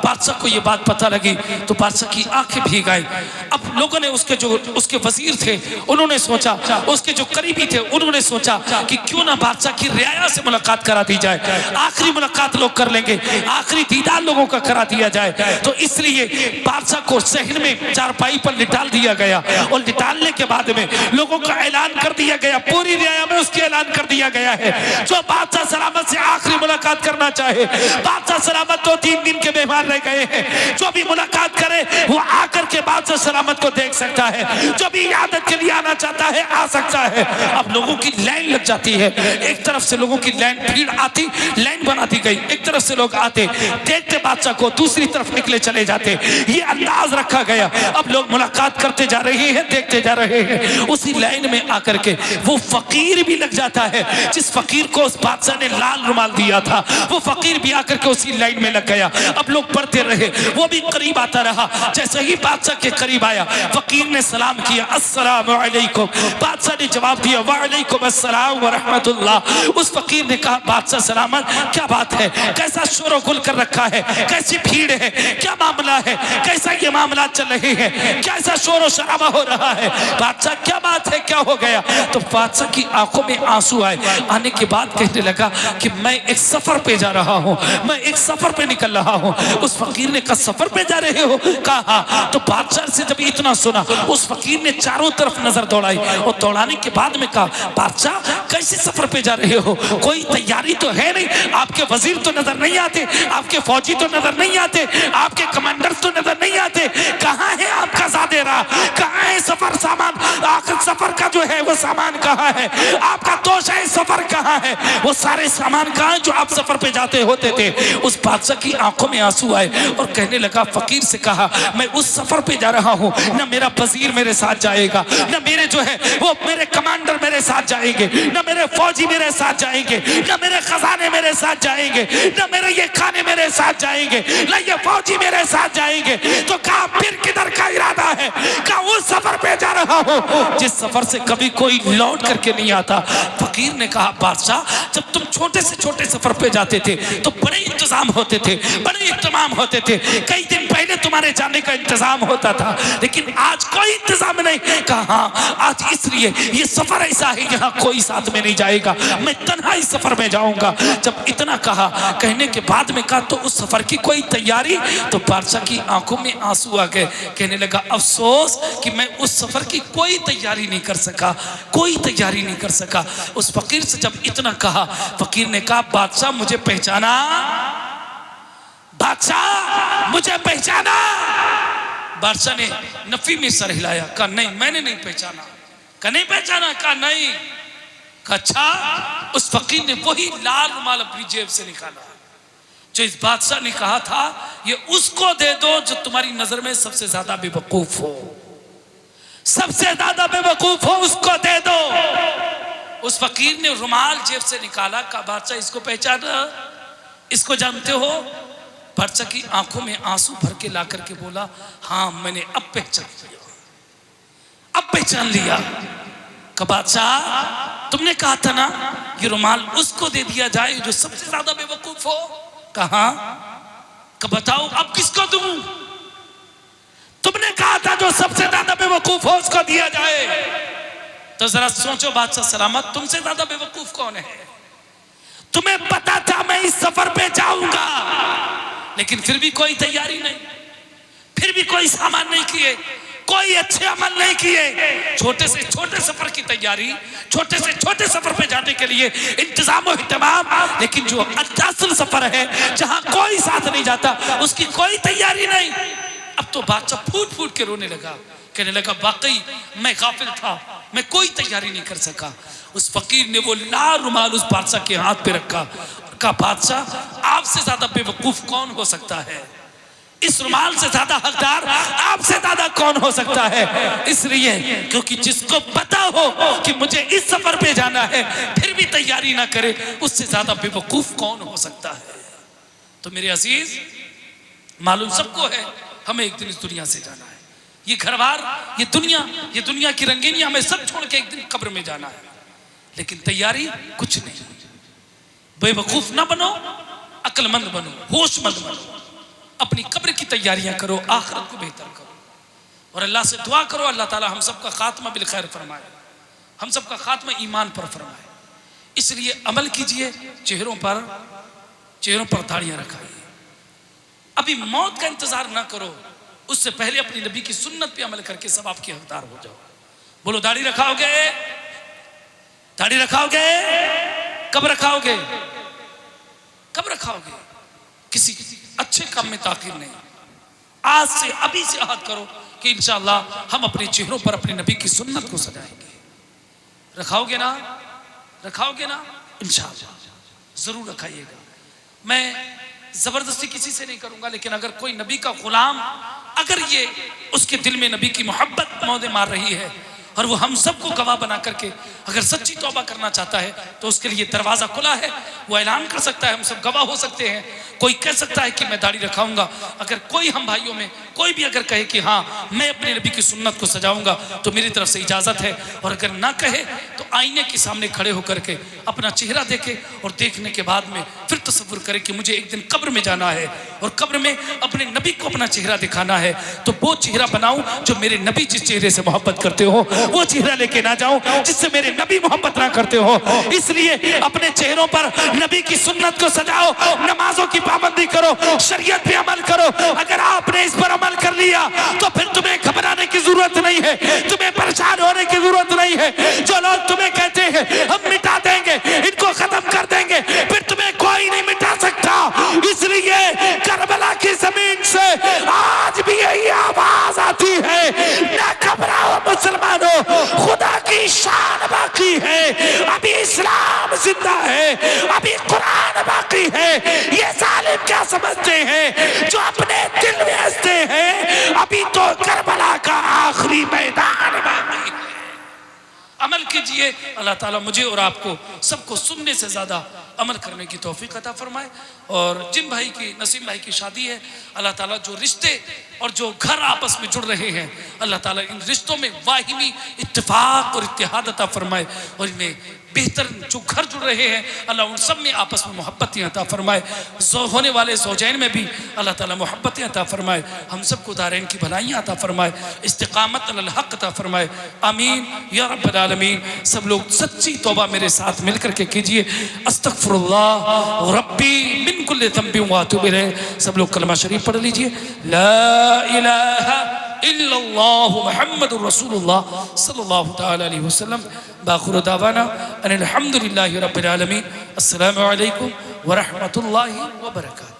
S1: बादशाह को ये बात पता लगी तो बादशाह की आंखें भीग आई। अब लोगों ने उसके वजीर थे, उन्होंने सोचा, उसके जो करीबी थे उन्होंने सोचा कि क्यों ना बादशाह की रियाया से मुलाकात करा दी जाए, आखिरी मुलाकात लोग कर लेंगे, आखिरी दीदार लोगों का करा दिया जाए। तो इसलिए बादशाह को सहन में चारपाई पर लिटाल दिया गया और लिटालने के बाद में लोगों का ऐलान कर दिया गया, पूरी रियाया में उसकी ऐलान कर दिया गया है, जो बादशाह सलामत से आखिरी मुलाकात करना चाहे, बादशाह सलामत 2-3 दिन के मेहमान रह गए हैं, जो भी मुलाकात करे वो आकर के बादशाह सलामत को देख सकता है, जो भी इयादत के लिए आना चाहता है आ सकता है। अब लोगों की लाइन लग जाती है, एक तरफ से लोगों की लाइन, भीड़ आती, लाइन बना दी गई, एक तरफ से लोग आते, देखते बादशाह को, दूसरी तरफ निकले चले जाते, ये अंदाज रखा गया। अब लोग मुलाकात करते जा रहे हैं, देखते जा रहे हैं। उसी लाइन में आकर के वो फकीर भी लग जाता है जिस फकीर को उस बादशाह ने लाल रुमाल दिया था, वो फकीर भी आकर के उसी लाइन में लग गया। अब लोग पढ़ते रहे, वो भी करीब आता रहा। जैसे ही बादशाह के करीब आया, फकीर ने सलाम किया, अस्सलामु अलैकुम। बादशाह ने जवाब दिया, वालेकुम अस्सलाम व रहमतुल्लाह। उस फकीर ने कहा, बादशाह सलामत, क्या बात है, कैसा शोर गुल कर रखा है, कैसी भीड़ है, क्या मामला है, कैसा ये मामला चल रहे हैं, कैसा शोर शराबा हो रहा है। बादशाह, क्या बात है, क्या हो गया? तो बादशाह की आंखों में आंसू आए। आने के बाद कहने लगा कि मैं एक सफर पे जा रहा हूँ, मैं एक सफर पे निकल रहा हूँ। उस फकीर ने कहा, सफर पे जा रहे हो? कहा हाँ। तो बादशाह से जब इतना सुना, उस फकीर ने चारों तरफ नजर दौड़ाई और दौड़ाने के बाद में कहा, बादशाह कैसे सफर पे जा रहे हो, कोई तैयारी तो है नहीं, आपके वजीर तो नजर नहीं आते, आपके फौजी तो नजर नहीं आते, आपके कमांडर तो नजर नहीं आते, कहाँ है आपका ज़ादेरा, कहाँ है सफर सामान, आखिर सफर आपका जो है वो सामान कहाँ है, आपका तोशा सफर कहाँ है, वो सारे सामान कहाँ है जो आप सफर पे जाते होते थे। उस बादशाह की आंखों में आंसू आए और कहने लगा, फकीर से कहा, मैं उस सफर पे जा रहा हूँ, न मेरा वजीर मेरे साथ जाएगा, न मेरे जो है वो मेरे कमांडर मेरे साथ जाएंगे, न मेरे फौजी मेरे साथ जाएंगे, न मेरे खजाने मेरे साथ जाएंगे, न मेरे ये खाने मेरे साथ जाएंगे, न ये फौजी मेरे साथ जाएंगे। तो कहा फिर किधर का इरादा है? कहा उस सफर पे जा रहा हूँ जिस सफर से कभी कोई लौट करके नहीं आता। फकीर ने कहा, बादशाह जब तुम छोटे से छोटे सफर पे जाते थे तो बड़े इंतजाम होते थे, बड़े इत्मीनान होते थे, कई दिन पहले तुम्हारे जाने का इंतजाम होता था, लेकिन आज कोई इंतजाम नहीं। कहा हाँ, आज इसलिए ये सफर ऐसा है यहाँ कोई साथ में नहीं जाएगा, मैं तन्हा इस सफर में जाऊंगा। जब इतना कहा, कहने के बाद में कहा तो उस सफर की कोई तैयारी? तो बादशाह की आंखों में आंसू आ गए, कहने लगा, अफसोस कि मैं उस सफर की कोई तैयारी नहीं कर सका, कोई तैयारी नहीं कर सका। उस फकीर से जब इतना कहा, फकीर ने कहा, बादशाह मुझे पहचाना, बादशाह मुझे पहचाना? बादशाह ने नफी में सर हिलाया, कहा नहीं मैंने नहीं पहचाना। कहा नहीं पहचाना? कहा नहीं। कहा अच्छा। उस फकीर ने वही लाल रुमाल अपनी जेब से निकाला जो इस बादशाह ने कहा था, ये उसको दे दो जो तुम्हारी नजर में सबसे ज्यादा बेवकूफ हो, सबसे ज्यादा बेवकूफ हो, उसको दे दो। उस फकीर ने रुमाल जेब से निकाला, कहा बादशाह इसको पहचाना, इसको जानते हो? बादशाह की आंखों में आंसू भर के ला करके बोला, हाँ मैंने अब पहचान लिया, अब पहचान लिया। कहा बादशाह तुमने कहा था ना ये रुमाल उसको दे दिया जाए जो सबसे ज्यादा बेवकूफ हो। कहा बताओ अब किसको दूं? तुमने कहा था जो सबसे ज्यादा बेवकूफ हो उसको दिया जाए। तो जरा सोचो बादशाह सलामत, तुमसे ज्यादा बेवकूफ कौन है? तुम्हें पता था मैं इस सफर पे जाऊंगा, लेकिन फिर भी कोई तैयारी नहीं, फिर भी कोई सामान नहीं किए, कोई अच्छे अमल नहीं किए। छोटे से छोटे सफर की तैयारी, छोटे से छोटे सफर पे जाने के लिए इंतजाम और इत्मीनान, लेकिन जो असल सफर है जहां कोई साथ नहीं जाता उसकी कोई तैयारी नहीं। अब तो बादशाह फूट फूट के रोने लगा, कहने लगा वाकई मैं गाफिल था, मैं कोई तैयारी नहीं कर सका। उस फकीर ने वो लाल रुमाल उस बादशाह के हाथ पे रखा, कहा बादशाह आपसे ज्यादा बेवकूफ कौन हो सकता है? इस रुमाल से ज्यादा हकदार आपसे ज्यादा कौन हो सकता है? इसलिए क्योंकि जिसको पता हो कि मुझे इस सफर पे जाना है फिर भी तैयारी ना करे, उससे ज्यादा बेवकूफ कौन हो सकता है? तो मेरे अजीज, मालूम सबको है हमें एक दिन इस दुनिया से जाना है, ये घर बार, ये दुनिया की रंगीनियां हमें सब छोड़ के एक दिन कब्र में जाना है, लेकिन तैयारी कुछ नहीं। बेवकूफ ना बनो, अक्लमंद बनो, होशमंद बनो, अपनी कब्र की तैयारियां करो, आखिरत को बेहतर करो और अल्लाह से दुआ करो अल्लाह ताला हम सबका खात्मा बिल खैर फरमाए, हम सबका खात्मा ईमान पर फरमाए। इसलिए अमल कीजिए, चेहरों पर दाढ़ियां रखाइए। अभी मौत का इंतजार ना करो, उससे पहले अपनी नबी की सुन्नत पे अमल करके सब आपके हकदार हो जाओ। बोलो दाढ़ी रखाओगे? दाढ़ी रखाओगे? कब रखाओगे? कब रखाओगे? किसी अच्छे काम में ताखीर नहीं। आज से अभी से अहद करो कि इंशाअल्लाह हम अपने चेहरों पर अपने नबी की सुन्नत को सजाएंगे। रखाओगे ना? रखाओगे ना? इंशाअल्लाह जरूर रखाइएगा। मैं जबरदस्ती किसी से नहीं करूंगा, लेकिन अगर कोई नबी का गुलाम, अगर ये उसके दिल में नबी की मोहब्बत मौदे मार रही है और वो हम सबको गवाह बना करके अगर सच्ची तौबा करना चाहता है तो उसके लिए दरवाजा खुला है, वो ऐलान कर सकता है, हम सब गवाह हो सकते हैं। कोई कह सकता है कि मैं दाढ़ी रखाऊंगा, अगर कोई हम भाइयों में कोई भी अगर कहे कि हाँ मैं अपने नबी की सुन्नत को सजाऊंगा तो मेरी तरफ से इजाजत है, और अगर ना कहे तो आईने के सामने खड़े होकर के अपना चेहरा देखे और देखने के बाद में फिर तसव्वुर करे कि मुझे एक दिन कब्र में जाना है और कब्र में अपने नबी को अपना चेहरा दिखाना है, तो वो चेहरा बनाऊं जो मेरे नबी जिस चेहरे से मोहब्बत करते हो वो चेहरा लेके ना जाऊं जिससे मेरे नबी मोहब्बत ना करते हो। इसलिए अपने चेहरों पर नबी की सुन्नत को सजाओ, नमाजों की पाबंदी करो, शरीयत पे अमल करो। अगर आपने इस पर अमल कर लिया तो फिर तुम्हें घबराने की जरूरत नहीं है, तुम्हें परेशान होने की जरूरत नहीं है। जो लोग तुम्हें कहते हैं हम मिटा देंगे, इनको खत्म कर देंगे, फिर तुम्हें कोई नहीं मिटा सकता। इसलिए करबला की जमीन से आज भी यही आवाज आती है, ना घबराओ मुसलमानों, खुदा की
S4: बाकी है, अभी इस्लाम जिंदा है, अभी कुरान बाकी है। ये जालिम क्या समझते हैं जो अपने दिल में हंसते हैं, अभी तो करबला का आखिरी मैदान बाकी है। अमल कीजिए, अल्लाह ताला मुझे और आपको सबको सुनने से ज़्यादा अमल करने की तौफीक अता फरमाए। और जिन भाई की, नसीम भाई की शादी है, अल्लाह ताला जो रिश्ते और जो घर आपस में जुड़ रहे हैं, अल्लाह ताला इन रिश्तों में वाहिमी इत्तेफाक और इत्तेहाद अता फरमाए। और इनमें बेहतर जो घर जुड़ रहे हैं, अल्लाह उन सब में आपस में मोहब्बतें अता फरमाए। होने वाले ज़ौजैन में भी अल्लाह ताला मोहब्बतें अता फरमाए। हम सबको दारैन की भलाइयाँ अता फरमाए, इस्तिक़ामत अलल हक़ अता फरमाए। आमीन या रब्बल आलमीन। सब लोग सच्ची तौबा मेरे साथ मिल करके कीजिए। अस्तग़फ़िरुल्लाह रब्बी मिन कुल्लि ज़ंबिन व अतूबु इलैह। सब लोग कलमा शरीफ पढ़ लीजिए। ला इलाहा इल्लल्लाहु मुहम्मदुर रसूलुल्लाह सल्लल्लाहु तआला अलैहि वसल्लम। बाखिर दावाना अनिल हम्दुलिल्लाहि रब्बिल आलमीन। अस्सलामु अलैकुम व रहमतुल्लाहि व बरकातुहू।